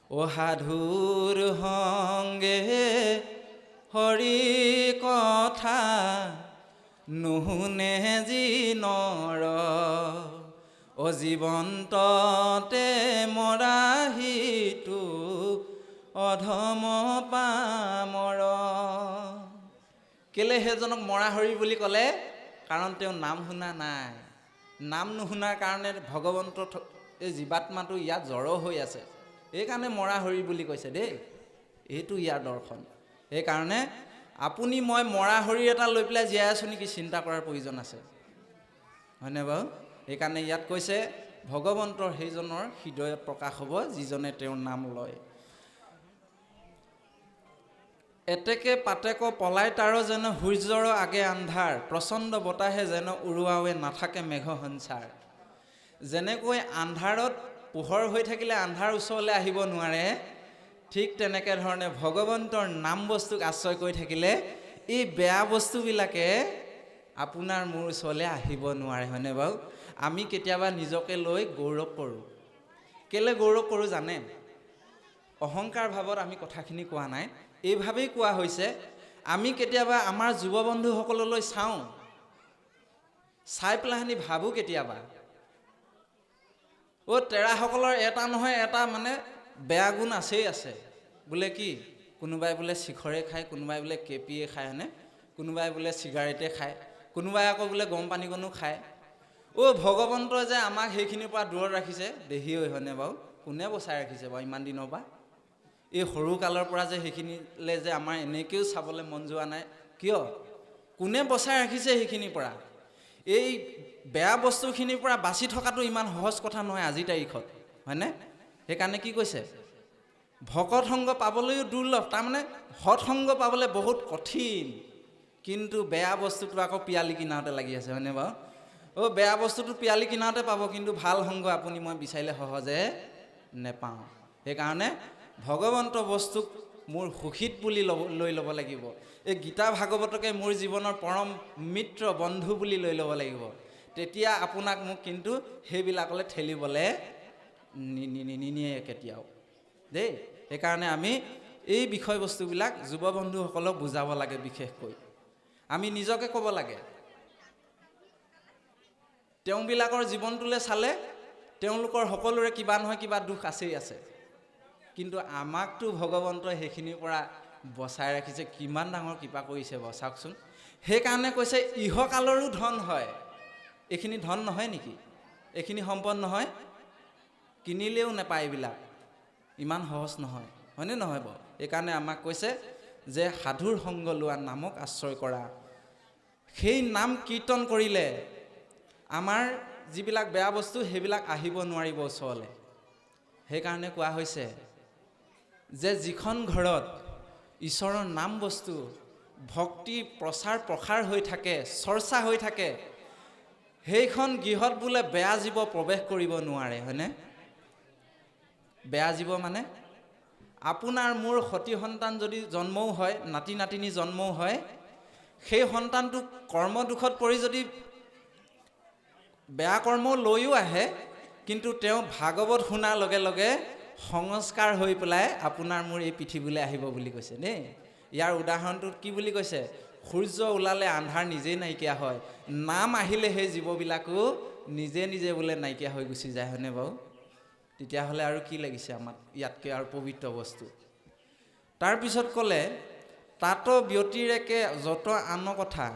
অ সাধুৰ সংগে হৰি কথা নুশুনে যি নৰ, অজীৱন্ততে মৰাহিটো অধম পামৰ। কেলে সেইজনক মৰা হৰি বুলি ক'লে? কাৰণ তেওঁ নাম শুনা নাই। নাম নুশুনাৰ কাৰণে ভগৱন্ত এই জীৱাত্মাটো ইয়াত জড় হৈ আছে, এইকাৰণে মৰা হৰি বুলি কৈছে দেই। এইটো ইয়াৰ দৰ্শন। সেইকাৰণে আপুনি মই মৰা হৰি এটা লৈ পেলাই জীয়াই আছোঁ নেকি চিন্তা কৰাৰ প্ৰয়োজন আছে, হয়নে বাৰু? সেইকাৰণে ইয়াত কৈছে ভগৱন্তৰ সেইজনৰ হৃদয়ত প্ৰকাশ হ'ব যিজনে তেওঁৰ নাম লয়। এতেকে পাতেক পলাই তাৰ যেন সূৰ্যৰ আগে আন্ধাৰ, প্ৰচণ্ড বতাহে যেন উৰুৱাৱে নাথাকে মেঘ সঞ্চাৰ। যেনেকৈ আন্ধাৰত পোহৰ হৈ থাকিলে আন্ধাৰ ওচৰলৈ আহিব নোৱাৰে, ঠিক তেনেকৈ ধৰণে ভগৱন্তৰ নাম বস্তুক আশ্ৰয় কৰি থাকিলে এই বেয়া বস্তুবিলাকে আপোনাৰ মোৰ ওচৰলৈ আহিব নোৱাৰে, হয়নে বাৰু? আমি কেতিয়াবা নিজকে লৈ গৌৰৱ কৰোঁ। কেলৈ গৌৰৱ কৰোঁ জানে? অহংকাৰ ভাৱত আমি কথাখিনি কোৱা নাই, এইভাৱেই কোৱা হৈছে। আমি কেতিয়াবা আমাৰ যুৱ বন্ধুসকললৈ চাওঁ, চাই পেলাই ভাবোঁ কেতিয়াবা, তেৰাসকলৰ এটা নহয় এটা মানে বেয়া গুণ আছেই আছে। বোলে কি? কোনোবাই বোলে শিখৰে খায়, কোনোবাই বোলে কেপিয়ে খায়, হয়নে? কোনোবাই বোলে চিগাৰেটে খায়, কোনোবাই আকৌ বোলে গৰম পানীকণো খায়। ভগৱন্তই যে আমাক সেইখিনিৰ পৰা দূৰত ৰাখিছে দেহিঐ, হয়নে বাৰু? কোনে বচাই ৰাখিছে বাৰু ইমান দিনৰ পৰা? এই সৰু কালৰ পৰা যে সেইখিনিলৈ যে আমাৰ এনেকৈও চাবলৈ মন যোৱা নাই কিয়? কোনে বচাই ৰাখিছে সেইখিনিৰ পৰা? এই বেয়া বস্তুখিনিৰ পৰা বাচি থকাটো ইমান সহজ কথা নহয় আজিৰ তাৰিখত, হয়নে? সেইকাৰণে কি কৈছে? ভকত সংগ পাবলৈও দুৰ্লভ, তাৰমানে সৎসংগ পাবলৈ বহুত কঠিন, কিন্তু বেয়া বস্তুটো আকৌ পিয়ালি কিনাৰতে লাগি আছে, হয়নে বাৰু? বেয়া বস্তুটো পিয়ালি কিনাৰতে পাব, কিন্তু ভাল সংগ আপুনি মই বিচাৰিলে সহজে নেপাওঁ। সেইকাৰণে ভগৱন্ত বস্তুক মোৰ সুখীত বুলি লৈ ল'ব লাগিব। এই গীতা ভাগৱতকে মোৰ জীৱনৰ পৰম মিত্ৰ বন্ধু বুলি লৈ ল'ব লাগিব। তেতিয়া আপোনাক মোক কিন্তু সেইবিলাকলৈ ঠেলিবলৈ নিনিয়ে কেতিয়াও দেই। সেইকাৰণে আমি এই বিষয়বস্তুবিলাক যুৱ বন্ধুসকলক বুজাব লাগে। বিশেষকৈ আমি নিজকে ক'ব লাগে, তেওঁবিলাকৰ জীৱনটোলৈ চালে তেওঁলোকৰ সকলোৰে কিবা নহয় কিবা দুখ আছেই আছে, কিন্তু আমাকতো ভগৱন্তই সেইখিনিৰ পৰা বচাই ৰাখিছে। কিমান ডাঙৰ কৃপা কৰিছে বাৰু চাওকচোন। সেইকাৰণে কৈছে ইহকালৰো ধন হয়। এইখিনি ধন নহয় নেকি? এইখিনি সম্পদ নহয়? কিনিলেও নাপায়, এইবিলাক ইমান সহজ নহয়, হয়নে নহয় বাৰু? এইকাৰণে আমাক কৈছে যে সাধুৰ সংগ লোৱা, নামক আশ্ৰয় কৰা। সেই নাম কীৰ্তন কৰিলে আমাৰ যিবিলাক বেয়া বস্তু সেইবিলাক আহিব নোৱাৰিব ওচৰলৈ। সেইকাৰণে কোৱা হৈছে যে যিখন ঘৰত ঈশ্বৰৰ নাম বস্তু ভক্তি প্ৰচাৰ প্ৰসাৰ হৈ থাকে, চৰ্চা হৈ থাকে, সেইখন গৃহত বোলে বেয়া জীৱ প্ৰৱেশ কৰিব নোৱাৰে, হয়নে? বেয়া জীৱ মানে আপোনাৰ মোৰ সতি সন্তান যদি জন্মও হয়, নাতি নাতিনী জন্মও হয়, সেই সন্তানটো কৰ্ম দুখত পৰি যদি বেয়া কৰ্ম লৈও আহে, কিন্তু তেওঁ ভাগৱত শুনাৰ লগে লগে সংস্কাৰ হৈ পেলাই আপোনাৰ মোৰ এই পৃথিৱীলৈ আহিব বুলি কৈছে দেই। ইয়াৰ উদাহৰণটো কি বুলি কৈছে? সূৰ্য ওলালে আন্ধাৰ নিজেই নাইকিয়া হয়, নাম আহিলে সেই জীৱবিলাকো নিজে নিজে বোলে নাইকিয়া হৈ গুচি যায়, হয়নে বাৰু? তেতিয়াহ'লে আৰু কি লাগিছে আমাক ইয়াতকৈ আৰু পবিত্ৰ বস্তু? তাৰপিছত ক'লে তাত ব্যতিৰেকে যত আন কথা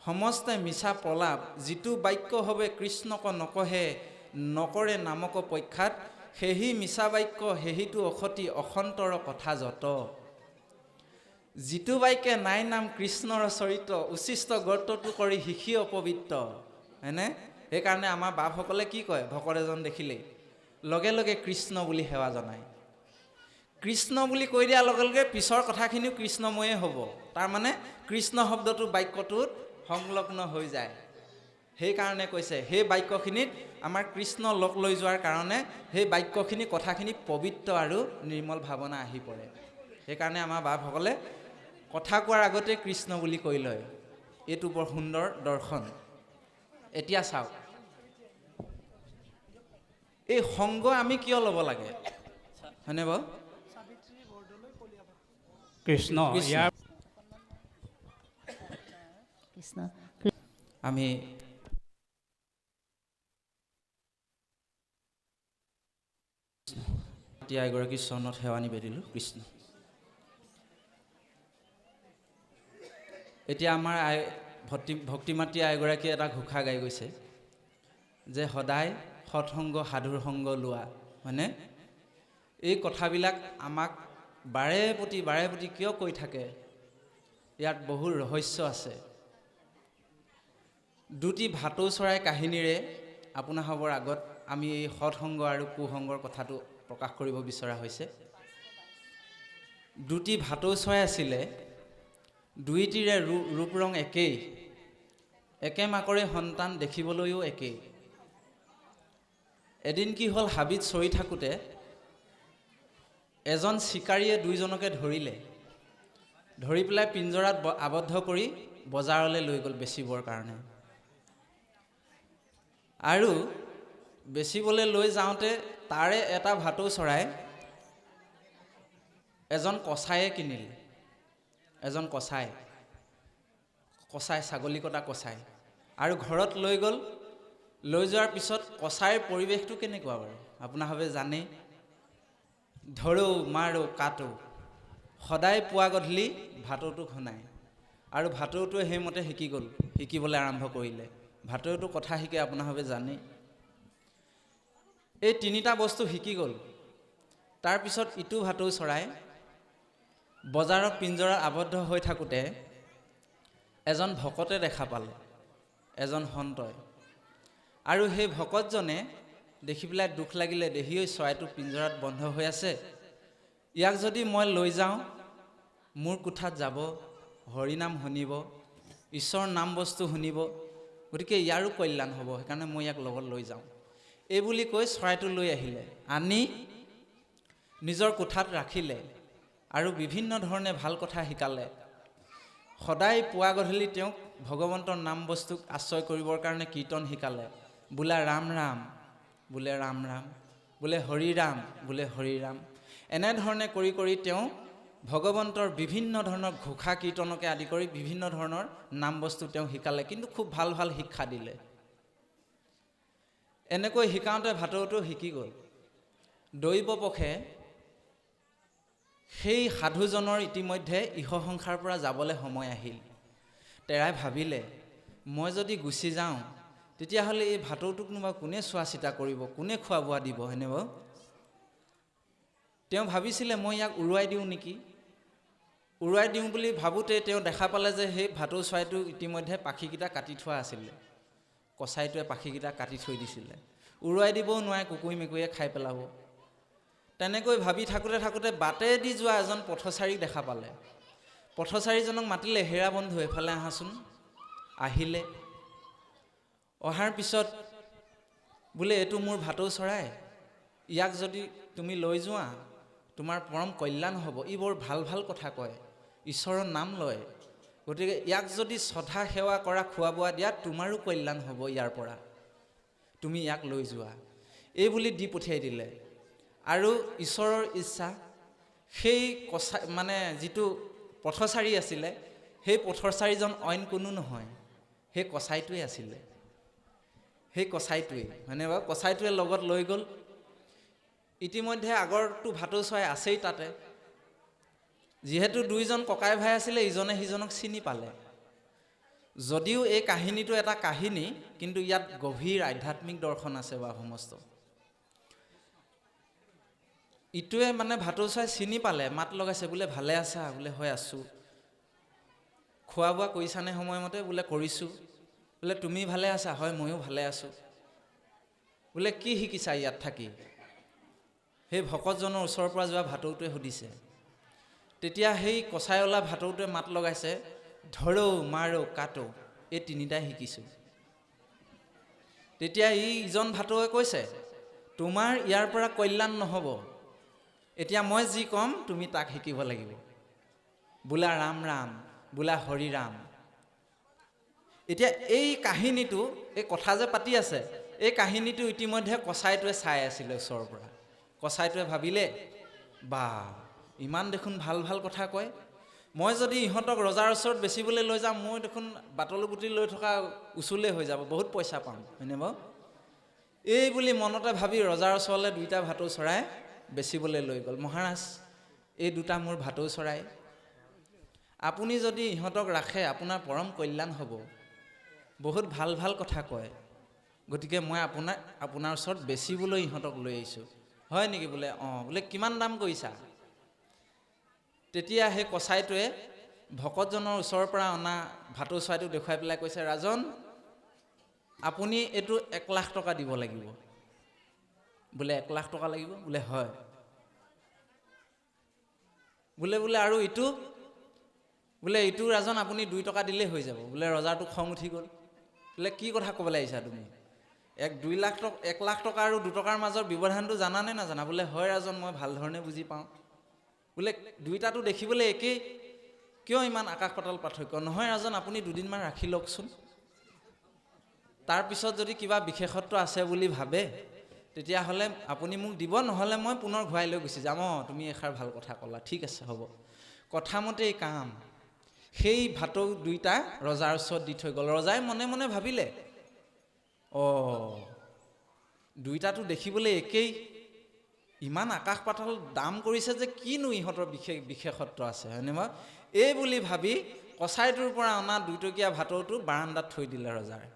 সমস্তে মিছা প্ৰলাপ, যিটো বাক্য হবে কৃষ্ণক নকহে, নকৰে নামক প্ৰখ্যাত, সেহি মিছা বাক্য সেহিটো অসতি, অসন্তৰ কথা যত। যিটো বাক্যে নাই নাম কৃষ্ণৰ চৰিত্ৰ, উচিষ্ট গৰ্তটো কৰি শিখি অপবিত্ৰ, হয়নে? সেইকাৰণে আমাৰ বাপসকলে কি কয়? ভকত এজন দেখিলেই লগে লগে কৃষ্ণ বুলি সেৱা জনায়। কৃষ্ণ বুলি কৈ দিয়াৰ লগে লগে পিছৰ কথাখিনিও কৃষ্ণময়ে হ'ব, তাৰমানে কৃষ্ণ শব্দটো বাক্যটোত সংলগ্ন হৈ যায়। সেইকাৰণে কৈছে সেই বাক্যখিনিত আমাৰ কৃষ্ণ লগ লৈ যোৱাৰ কাৰণে সেই বাক্যখিনি কথাখিনি পবিত্ৰ আৰু নিৰ্মল ভাৱনা আহি পৰে। সেইকাৰণে আমাৰ বাপসকলে কথা কোৱাৰ আগতে কৃষ্ণ বুলি কৈ লয়। এইটো বৰ সুন্দৰ দৰ্শন। এতিয়া চাওক, এই সংগ আমি কিয় ল'ব লাগে হয়নে বাৰু? কৃষ্ণ কৃষ্ণ। ইয়াৰ কৃষ্ণ আমি এতিয়া এগৰাকী চৰণত সেৱা নিবেদিলোঁ। কৃষ্ণ। এতিয়া আমাৰ ভক্তিমাতৃ আইগৰাকীয়ে এটা ঘোষা গাই গৈছে যে সদায় সৎসংগ সাধুৰ সংগ লোৱা, হয়নে? এই কথাবিলাক আমাক বাৰে প্ৰতি কিয় কৈ থাকে? ইয়াত বহু ৰহস্য আছে। দুটি ভাটৌ চৰাই কাহিনীৰে আপোনাসৱৰ আগত আমি এই সৎসংগ আৰু কুসংগৰ কথাটো প্ৰকাশ কৰিব বিচৰা হৈছে। দুটি ভাটৌ চৰাই আছিলে, দুইটিৰে ৰূপ ৰং একেই, একে মাকৰে সন্তান, দেখিবলৈও একেই। এদিন কি হ'ল, হাবিত চৰি থাকোঁতে এজন চিকাৰীয়ে দুইজনকে ধৰিলে, ধৰি পেলাই পিঞ্জৰাত আবদ্ধ কৰি বজাৰলৈ লৈ গ'ল বেচিবৰ কাৰণে। আৰু বেচিবলৈ লৈ যাওঁতে তাৰে এটা ভাটৌ চৰাই এজন কচায়ে কিনিলে। এজন কচাই ছাগলী কটা কচাই, আৰু ঘৰত লৈ গ'ল। লৈ যোৱাৰ পিছত কচাইৰ পৰিৱেশটো কেনেকুৱা বাৰু আপোনাভাৱে জানেই। ধৰো মাৰো কাটো, সদায় পুৱা গধূলি ভাটৌটোক শুনায়। আৰু ভাটৌটোৱে সেইমতে শিকিবলৈ আৰম্ভ কৰিলে। ভাটৌটো কথা শিকে আপোনাভাৱে জানেই। এই তিনিটা বস্তু শিকি গ'ল। তাৰপিছত ইটো ভাটৌ চৰাই বজাৰৰ পিঞ্জৰাত আবদ্ধ হৈ থাকোঁতে এজন ভকতে দেখা পালে, এজন সন্তই। আৰু সেই ভকতজনে দেখি পেলাই দুখ লাগিলে, দেহি ঐ চৰাইটো পিঞ্জৰাত বন্ধ হৈ আছে, ইয়াক যদি মই লৈ যাওঁ মোৰ কোঠাত যাব, হৰিনাম শুনিব, ঈশ্বৰৰ নাম বস্তু শুনিব, গতিকে ইয়াৰো কল্যাণ হ'ব, সেইকাৰণে মই ইয়াক লগত লৈ যাওঁ। এই বুলি কৈ চৰাইটো লৈ আহিলে, আনি নিজৰ কোঠাত ৰাখিলে আৰু বিভিন্ন ধৰণে ভাল কথা শিকালে। সদায় পুৱা গধূলি তেওঁক ভগৱন্তৰ নাম বস্তুক আশ্ৰয় কৰিবৰ কাৰণে কীৰ্তন শিকালে। বোলে ৰাম ৰাম, বোলে ৰাম ৰাম, বোলে হৰি ৰাম, বোলে হৰি ৰাম। এনেধৰণে কৰি কৰি তেওঁ ভগৱন্তৰ বিভিন্ন ধৰণৰ ঘোষা কীৰ্তনকে আদি কৰি বিভিন্ন ধৰণৰ নাম বস্তু তেওঁ শিকালে, কিন্তু খুব ভাল ভাল শিক্ষা দিলে। এনেকৈ শিকাওঁতে ভাটৌটো শিকি গ'ল। দৈৱপক্ষে সেই সাধুজনৰ ইতিমধ্যে ইহ সংসাৰৰ পৰা যাবলৈ সময় আহিল। তেৰাই ভাবিলে, মই যদি গুচি যাওঁ তেতিয়াহ'লে এই ভাটৌটোকনো বাৰু কোনে চোৱা চিতা কৰিব, কোনে খোৱা বোৱা দিব, হয়নে বাৰু? তেওঁ ভাবিছিলে মই ইয়াক উৰুৱাই দিওঁ নেকি। উৰুৱাই দিওঁ বুলি ভাবোঁতে তেওঁ দেখা পালে যে সেই ভাটৌ চৰাইটো ইতিমধ্যে পাখিকেইটা কাটি থোৱা আছিলে। কচাইটোৱে পাখিকেইটা কাটি থৈ দিছিলে। উৰুৱাই দিবও নোৱাৰে, কুকুৰ মেকুৰীয়ে খাই পেলাব। তেনেকৈ ভাবি থাকোঁতে থাকোঁতে বাটেদি যোৱা এজন পথচাৰীক দেখা পালে। পথচাৰীজনক মাতিলে, হেৰা বন্ধু এফালে আহাচোন। আহিলে। অহাৰ পিছত বোলে এইটো মোৰ ভাটৌ চৰাই, ইয়াক যদি তুমি লৈ যোৱা তোমাৰ পৰম কল্যাণ হ'ব। ই বৰ ভাল ভাল কথা কয়, ঈশ্বৰৰ নাম লয়, গতিকে ইয়াক যদি শ্ৰদ্ধা সেৱা কৰা, খোৱা বোৱা দিয়া, তোমাৰো কল্যাণ হ'ব ইয়াৰ পৰা, তুমি ইয়াক লৈ যোৱা। এই বুলি দি পঠিয়াই দিলে। আৰু ঈশ্বৰৰ ইচ্ছা, সেই যিটো পথচাৰী আছিলে, সেই পথচাৰীজন অইন কোনো নহয়, সেই কচাইটোৱে আছিলে। সেই কচাইটোৱে, হয়নে বাৰু? কচাইটোৱে লগত লৈ গ'ল। ইতিমধ্যে আগৰটো ভাটৌ চৰাই আছেই তাতে। যিহেতু দুইজন ককাই ভাই আছিলে, ইজনে সিজনক চিনি পালে। যদিও এই কাহিনীটো এটা কাহিনী, কিন্তু ইয়াত গভীৰ আধ্যাত্মিক দৰ্শন আছে বা সমস্ত। ইটোৱে ভাটৌ চৰাই চিনি পালে, মাত লগাইছে, বোলে ভালে আছা? বোলে হয় আছোঁ। খোৱা বোৱা কৰিছানে সময়মতে? বোলে কৰিছোঁ। বোলে তুমি ভালে আছা? হয় ময়ো ভালে আছোঁ। বোলে কি শিকিছা ইয়াত থাকি? সেই ভকতজনৰ ওচৰৰ পৰা যোৱা ভাটৌটোৱে সুধিছে। তেতিয়া সেই কচাইঅলা ভাটৌটোৱে মাত লগাইছে, ধৰো মাৰো কাটো, এই তিনিটাই শিকিছোঁ। তেতিয়া ইজন ভাটৌৱে কৈছে, তোমাৰ ইয়াৰ পৰা কল্যাণ নহ'ব, এতিয়া মই যি ক'ম তুমি তাক শিকিব লাগিব। বোলা ৰাম ৰাম, বোলা হৰি ৰাম। এতিয়া এই কাহিনীটো, এই কথা যে পাতি আছে, এই কাহিনীটো ইতিমধ্যে কচাইটোৱে চাই আছিলে ওচৰৰ পৰা। কচাইটোৱে ভাবিলে, বা ইমান দেখোন ভাল ভাল কথা কয়, মই যদি ইহঁতক ৰজাৰ ওচৰত বেচিবলৈ লৈ যাম, মই দেখোন বাটলু গুটি লৈ থকা উচুলেই হৈ যাব, বহুত পইচা পাম, হয়নে বাৰু? এই বুলি মনতে ভাবি ৰজাৰ ওচৰলৈ দুইটা ভাটৌ চৰাই বেচিবলৈ লৈ গ'ল। মহাৰাজ, এই দুটা মোৰ ভাটৌ চৰাই, আপুনি যদি ইহঁতক ৰাখে আপোনাৰ পৰম কল্যাণ হ'ব, বহুত ভাল ভাল কথা কয়, গতিকে মই আপোনাৰ ওচৰত বেচিবলৈ ইহঁতক লৈ আহিছোঁ। হয় নেকি? বোলে অঁ। বোলে কিমান দাম কৰিছা? তেতিয়া সেই কচাইটোৱে ভকতজনৰ ওচৰৰ পৰা অনা ভাটৌ চৰাইটোক দেখুৱাই পেলাই কৈছে, ৰাজন, আপুনি এইটো 1 লাখ টকা দিব লাগিব। বোলে 1 লাখ টকা লাগিব? বোলে হয়। বোলে আৰু ইটো? বোলে ইটো ৰাজন আপুনি 2 টকা দিলেই হৈ যাব। বোলে ৰজাটো খং উঠি গ'ল। বোলে কি কথা ক'বলৈ আহিছা তুমি? 1 লাখ টকা আৰু 2 টকাৰ মাজৰ ব্যৱধানটো জানা নে নাজানা? বোলে হয় ৰাজন, মই ভাল ধৰণে বুজি পাওঁ। বোলে দুইটাটো দেখিবলৈ একেই, কিয় ইমান আকাশ পাতাল পাৰ্থক্য? নহয় ৰাজন, আপুনি দুদিনমান ৰাখি লওকচোন, তাৰপিছত যদি কিবা বিশেষত্ব আছে বুলি ভাবে তেতিয়াহ'লে আপুনি মোক দিব, নহ'লে মই পুনৰ ঘূৰাই লৈ গুচি যাম। অঁ, তুমি এষাৰ ভাল কথা ক'লা, ঠিক আছে হ'ব। কথামতেই কাম। সেই ভাটৌ দুইটা ৰজাৰ ওচৰত দি থৈ গ'ল। ৰজাই মনে মনে ভাবিলে, অঁ, দুইটাটো দেখিবলৈ একেই, ইমান আকাশ পাতাল দাম কৰিছে যে, কিনো ইহঁতৰ বিশেষত্ব আছে, হয়নে বাৰু? এই বুলি ভাবি কচাইটোৰ পৰা অনা 2 টকীয়া ভাটৌটো বাৰান্দাত থৈ দিলে ৰজাই।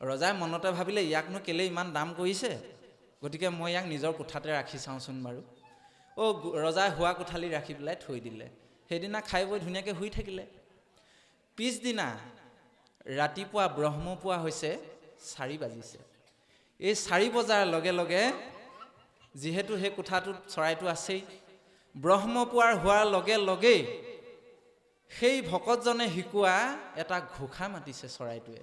ৰজাই মনতে ভাবিলে, ইয়াকনো কেলে ইমান দাম কৰিছে, গতিকে মই ইয়াক নিজৰ কোঠাতে ৰাখি চাওঁচোন বাৰু। অঁ, ৰজাই শোৱা কোঠালি ৰাখি পেলাই থৈ দিলে। সেইদিনা খাই বৈ ধুনীয়াকৈ শুই থাকিলে। পিছদিনা ৰাতিপুৱা ব্ৰহ্মপুৱা হৈছে, 4 বাজিছে। এই 4 বজাৰ লগে লগে, যিহেতু সেই কোঠাটোত চৰাইটো আছেই, ব্ৰহ্মপুৱাৰ হোৱাৰ লগে লগেই সেই ভকতজনে শিকোৱা এটা ঘোষা মাতিছে চৰাইটোৱে।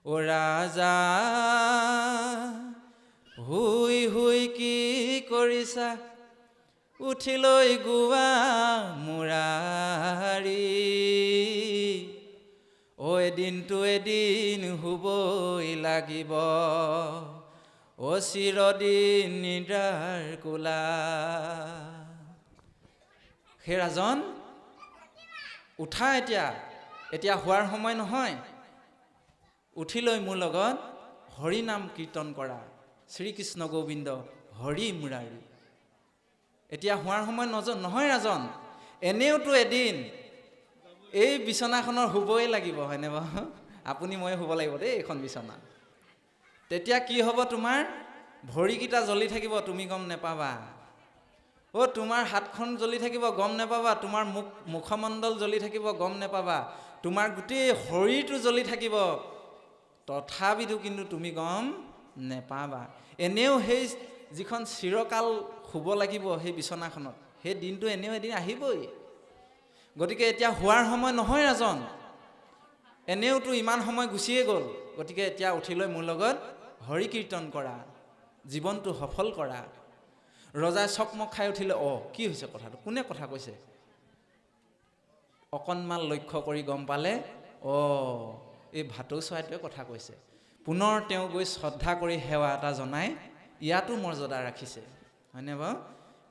অ' ৰাজা, শুই শুই কি কৰিছা, উঠিলৈ গোৱা মুৰাৰী, অ' এদিনটো এদিন শুবই লাগিব, অ' চিৰদিন নিদ্ৰাৰ কোলা। হে ৰাজন, উঠা, এতিয়া শোৱাৰ সময় নহয়, উঠি লৈ মোৰ লগত হৰি নাম কীৰ্তন কৰা, শ্ৰীকৃষ্ণ গোবিন্দ হৰি মুৰাৰী। এতিয়া শোৱাৰ সময় নহয় ৰাজন, এনেওতো এদিন এই বিচনাখনৰ শুবই লাগিব, হয়নে বাৰু? আপুনি মই শুব লাগিব দেই এইখন বিচনা। তেতিয়া কি হ'ব, তোমাৰ ভৰিকেইটা জ্বলি থাকিব, তুমি গম নেপাবা। অ' তোমাৰ হাতখন জ্বলি থাকিব, গম নেপাবা। তোমাৰ মুখমণ্ডল জ্বলি থাকিব, গম নেপাবা। তোমাৰ গোটেই শৰীৰটো জ্বলি থাকিব, তথাপিতো কিন্তু তুমি গম নেপাবা। এনেও সেই যিখন চিৰকাল শুব লাগিব সেই বিচনাখনত, সেই দিনটো এনেও এদিন আহিবই। গতিকে এতিয়া শোৱাৰ সময় নহয় ৰাজন, এনেওতো ইমান সময় গুচিয়ে গ'ল, গতিকে এতিয়া উঠি লৈ মোৰ লগত হৰি কীৰ্তন কৰা, জীৱনটো সফল কৰা। ৰজাই চকমক খাই উঠিলে, অঁ, কি হৈছে কথাটো, কোনে কথা কৈছে? অকণমান লক্ষ্য কৰি গম পালে, অঁ, এই ভাটৌ চৰাইটোৱে কথা কৈছে। পুনৰ তেওঁ গৈ শ্ৰদ্ধা কৰি সেৱা এটা জনাই ইয়াতো মৰ্যাদা ৰাখিছে, হয়নে বাৰু?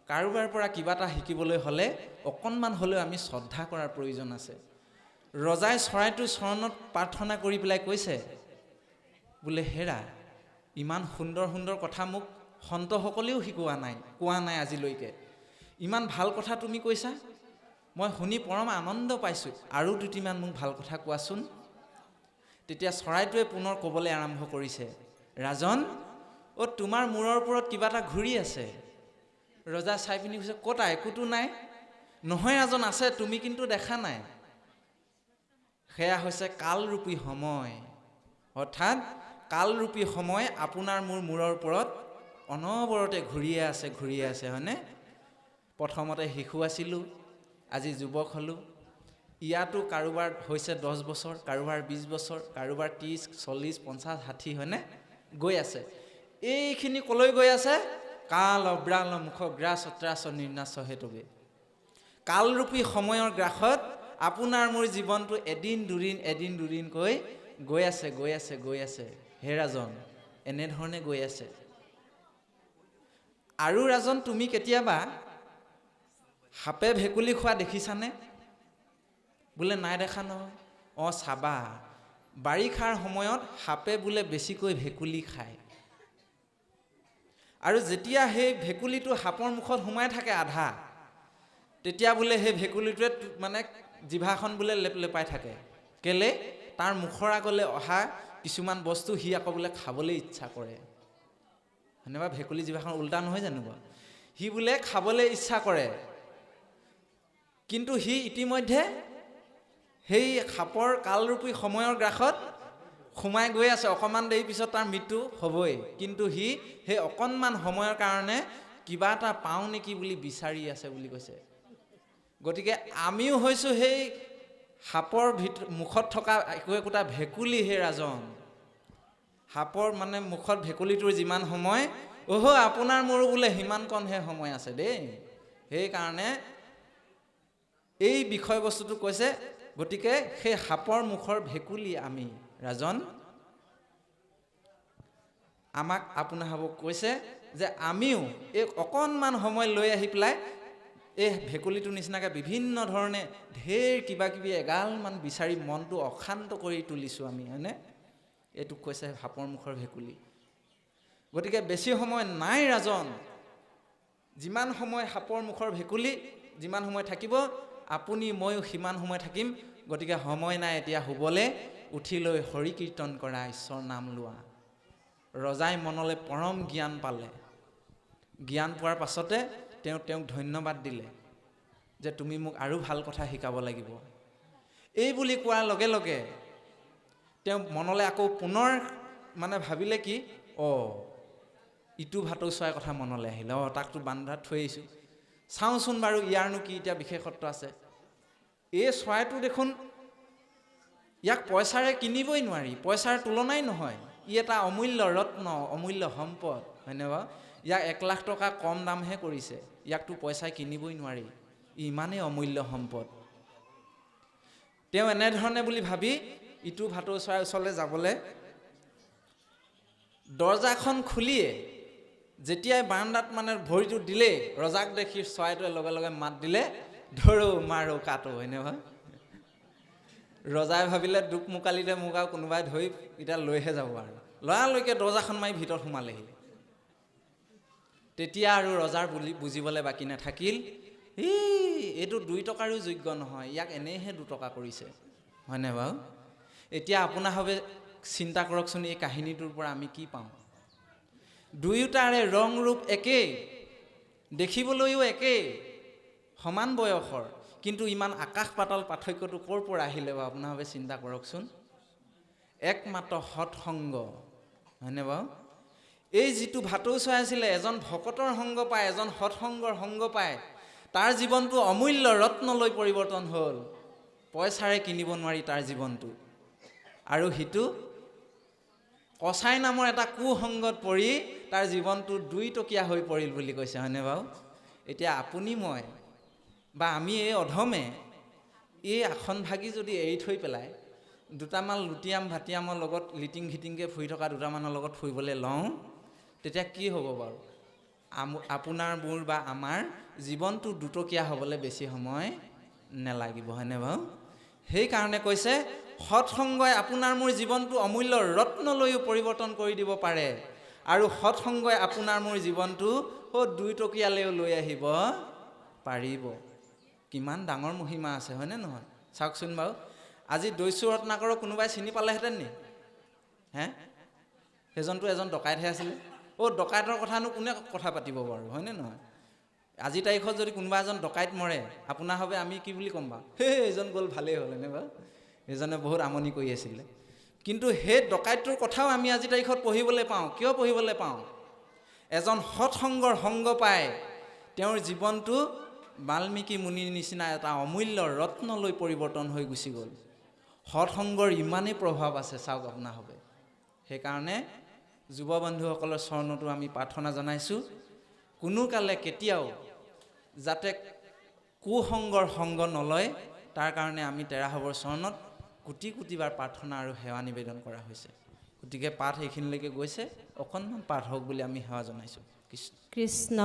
কাৰোবাৰ পৰা কিবা এটা শিকিবলৈ হ'লে অকণমান হ'লেও আমি শ্ৰদ্ধা কৰাৰ প্ৰয়োজন আছে। ৰজাই চৰাইটোৰ চৰণত প্ৰাৰ্থনা কৰি পেলাই কৈছে, বোলে হেৰা, ইমান সুন্দৰ সুন্দৰ কথা মোক সন্তসকলেও কোৱা নাই আজিলৈকে। ইমান ভাল কথা তুমি কৈছা, মই শুনি পৰম আনন্দ পাইছোঁ, আৰু 2টিমান মোক ভাল কথা কোৱাচোন। তেতিয়া চৰাইটোৱে পুনৰ ক'বলৈ আৰম্ভ কৰিছে, ৰাজন, অ' তোমাৰ মূৰৰ ওপৰত কিবা এটা ঘূৰি আছে। ৰজা চাই পিনি কৈছে, ক'তা, একোতো নাই। নহয় ৰাজন, আছে, তুমি কিন্তু দেখা নাই। সেয়া হৈছে কালৰূপী সময়, অৰ্থাৎ কালৰূপী সময় আপোনাৰ মোৰ মূৰৰ ওপৰত অনবৰতে ঘূৰিয়ে আছে, হয়নে? প্ৰথমতে শিশু আছিলোঁ, আজি যুৱক হ'লোঁ। ইয়াতো কাৰোবাৰ হৈছে 10 বছৰ, কাৰোবাৰ 20 বছৰ, কাৰোবাৰ 30, 40, 50, 60, হয়নে? গৈ আছে। এইখিনি কলৈ গৈ আছে? কাল অব্ৰাল মুখ গ্ৰাস অত্ৰাস নিৰ্নাশ হেতুবে। কালৰূপী সময়ৰ গ্ৰাসত আপোনাৰ মোৰ জীৱনটো এদিন দুদিন গৈ আছে হে ৰাজন, এনেধৰণে গৈ আছে। আৰু ৰাজন, তুমি কেতিয়াবা সাপে ভেকুলী খোৱা দেখিছানে? বোলে নাই দেখা নহয়। অঁ চাবা, বাৰিষাৰ সময়ত সাপে বোলে বেছিকৈ ভেকুলী খায়। আৰু যেতিয়া সেই ভেকুলীটো সাপৰ মুখত সোমাই থাকে আধা, তেতিয়া বোলে সেই ভেকুলীটোৱে মানে জিভাখন বোলে লেপলেপাই থাকে। কেলে? তাৰ মুখৰ আগলৈ অহা কিছুমান বস্তু সি আকৌ বোলে খাবলৈ ইচ্ছা কৰে। সেনেবা ভেকুলী জিভাখন উল্টা নহয় জানো বাৰু? সি বোলে খাবলৈ ইচ্ছা কৰে, কিন্তু সি ইতিমধ্যে সেই সাপৰ কালৰূপী সময়ৰ গ্ৰাসত সোমাই গৈ আছে। অকণমান দেৰি পিছত তাৰ মৃত্যু হ'বই, কিন্তু সি সেই অকণমান সময়ৰ কাৰণে কিবা এটা পাওঁ নেকি বুলি বিচাৰি আছে বুলি কৈছে। গতিকে আমিও হৈছোঁ সেই সাপৰ মুখত থকা একোটা ভেকুলী হে ৰাজন। সাপৰ মানে মুখত ভেকুলীটোৰ যিমান সময়, আপোনাৰ মোৰো বোলে সিমানকণহে সময় আছে দেই। সেইকাৰণে এই বিষয়বস্তুটো কৈছে, গতিকে সেই সাপৰ মুখৰ ভেকুলী আমি ৰাজন। আমাক আপোনাক কৈছে যে আমিও এই অকণমান সময় লৈ আহি পেলাই এই ভেকুলীটোৰ নিচিনাকৈ বিভিন্ন ধৰণে ঢেৰ কিবা কিবি এগালমান বিচাৰি মনটো অশান্ত কৰি তুলিছোঁ আমি, হয়নে? এইটোক কৈছে সাপৰ মুখৰ ভেকুলী। গতিকে বেছি সময় নাই ৰাজন। যিমান সময় সাপৰ মুখৰ ভেকুলী যিমান সময় থাকিব, আপুনি ময়ো সিমান সময় থাকিম। গতিকে সময় নাই এতিয়া শুবলৈ, উঠি লৈ হৰি কীৰ্তন কৰা, ঈশ্বৰ নাম লোৱা। ৰজাই মনলৈ পৰম জ্ঞান পালে। জ্ঞান পোৱাৰ পাছতে তেওঁক ধন্যবাদ দিলে যে তুমি মোক আৰু ভাল কথা শিকাব লাগিব। এই বুলি কোৱাৰ লগে লগে তেওঁ মনলৈ আকৌ পুনৰ মানে ভাবিলে কি, ইটো ভাটৌ চৰাইৰ কথা মনলৈ আহিলে। তাকতো বান্ধাত থৈ আহিছোঁ, চাওঁচোন বাৰু ইয়াৰনো কি এতিয়া বিশেষত্ব আছে। এই চৰাইটো দেখোন ইয়াক পইচাৰে কিনিবই নোৱাৰি, পইচাৰ তুলনাই নহয়। ই এটা অমূল্য ৰত্ন, অমূল্য সম্পদ, হয়নে বাৰু? ইয়াক 1 লাখ টকা কম দামহে কৰিছে, ইয়াকতো পইচাই কিনিবই নোৱাৰি। ই ইমানেই অমূল্য সম্পদ। তেওঁ এনেধৰণে বুলি ভাবি ইটো ভাটৌ চৰাইৰ ওচৰলৈ যাবলৈ দৰজাখন খুলিয়ে যেতিয়াই বাৰান্দাত মানে ভৰিটো দিলেই, ৰজাক দেখি চৰাইটোৱে লগে লগে মাত দিলে, ধৰো মাৰো কাটো, হয়নে বাৰু? ৰজাই ভাবিলে দুখ মোকালিতে মোক আৰু কোনোবাই ধৰি এতিয়া লৈহে যাব আৰু। লৰালৈকে দৰজাখন মাৰি ভিতৰত সোমালেহি। তেতিয়া আৰু ৰজাৰ বুজিবলৈ বাকী নাথাকিল, এইটো 2 টকাৰো যোগ্য নহয়, ইয়াক এনেইহে 2 টকা কৰিছে, হয়নে বাৰু? এতিয়া আপোনাৰভাৱে চিন্তা কৰকচোন, এই কাহিনীটোৰ পৰা আমি কি পাওঁ? দুয়োটাৰে ৰং ৰূপ একেই, দেখিবলৈও একেই, সমান বয়সৰ, কিন্তু ইমান আকাশ পাতাল পাৰ্থক্যটো ক'ৰ পৰা আহিলে বাৰু আপোনাৰভাৱে চিন্তা কৰকচোন। একমাত্ৰ সৎসংগ, হয়নে বাৰু? এই যিটো ভাটৌ চৰাই আছিলে, এজন ভকতৰ সংগ পায়, এজন সৎসংগৰ সংগ পায়, তাৰ জীৱনটো অমূল্য ৰত্নলৈ পৰিৱৰ্তন হ'ল। পইচাৰে কিনিব নোৱাৰি তাৰ জীৱনটো। আৰু সিটো কচাই নামৰ এটা কুসংগত পৰি তাৰ জীৱনটো 2 টকীয়া হৈ পৰিল বুলি কৈছে, হয়নে বাৰু? এতিয়া আপুনি মই বা আমি এই অধমে এই আসন ভাগি যদি এৰি থৈ পেলাই দুটামান লুটিয়াম ভাটিয়ামৰ লগত লিটিং ঘিটিংকৈ ফুৰি থকা দুটামানৰ লগত ফুৰিবলৈ লওঁ, তেতিয়া কি হ'ব বাৰু? আপোনাৰ মোৰ বা আমাৰ জীৱনটো 2 টকীয়া হ'বলৈ বেছি সময় নেলাগিব, হয়নে বাৰু? সেইকাৰণে কৈছে সৎসংগই আপোনাৰ মোৰ জীৱনটো অমূল্য ৰত্নলৈও পৰিৱৰ্তন কৰি দিব পাৰে, আৰু সৎসংগই আপোনাৰ মোৰ জীৱনটো 2 টকীয়ালৈও লৈ আহিব পাৰিব। কিমান ডাঙৰ মহিমা আছে, হয়নে নহয়? চাওকচোন বাৰু, আজি দৈচু ৰত্নাকৰক কোনোবাই চিনি পালেহেঁতেন নি? সেইজনটো এজন ডকাইতহে আছিলে। ডকাইতৰ কথানো কোনে কথা পাতিব বাৰু, হয়নে নহয়? আজি তাৰিখত যদি কোনোবা এজন ডকাইত মৰে, আপোনাৰ ভাৱে আমি কি বুলি ক'ম বাৰু? এইজন গ'ল, ভালেই হ'ল, হয়নে বাৰু? এইজনে বহুত আমনি কৰি আছিলে। কিন্তু সেই ডকাইতটোৰ কথাও আমি আজি তাৰিখত পঢ়িবলৈ পাওঁ। কিয় পঢ়িবলৈ পাওঁ? এজন সৎসংগৰ সংগ পায় তেওঁৰ জীৱনটো বাল্মীকি মুনিৰ নিচিনা এটা অমূল্য ৰত্নলৈ পৰিৱৰ্তন হৈ গুচি গ'ল। সৎসংগৰ ইমানেই প্ৰভাৱ আছে, চাওক আপোনাৰ হবে। সেইকাৰণে যুৱ বন্ধুসকলৰ চৰণতো আমি প্ৰাৰ্থনা জনাইছোঁ, কোনো কালে কেতিয়াও যাতে কুসংগৰ সংগ নলয়, তাৰ কাৰণে আমি তেৰাসৱৰ চৰণত কোটি কোটিবাৰ প্ৰাৰ্থনা আৰু সেৱা নিবেদন কৰা হৈছে। গতিকে পাঠ এইখিনিলৈকে গৈছে, অকণমান পাঠ হওক বুলি আমি সেৱা জনাইছোঁ। কৃষ্ণ।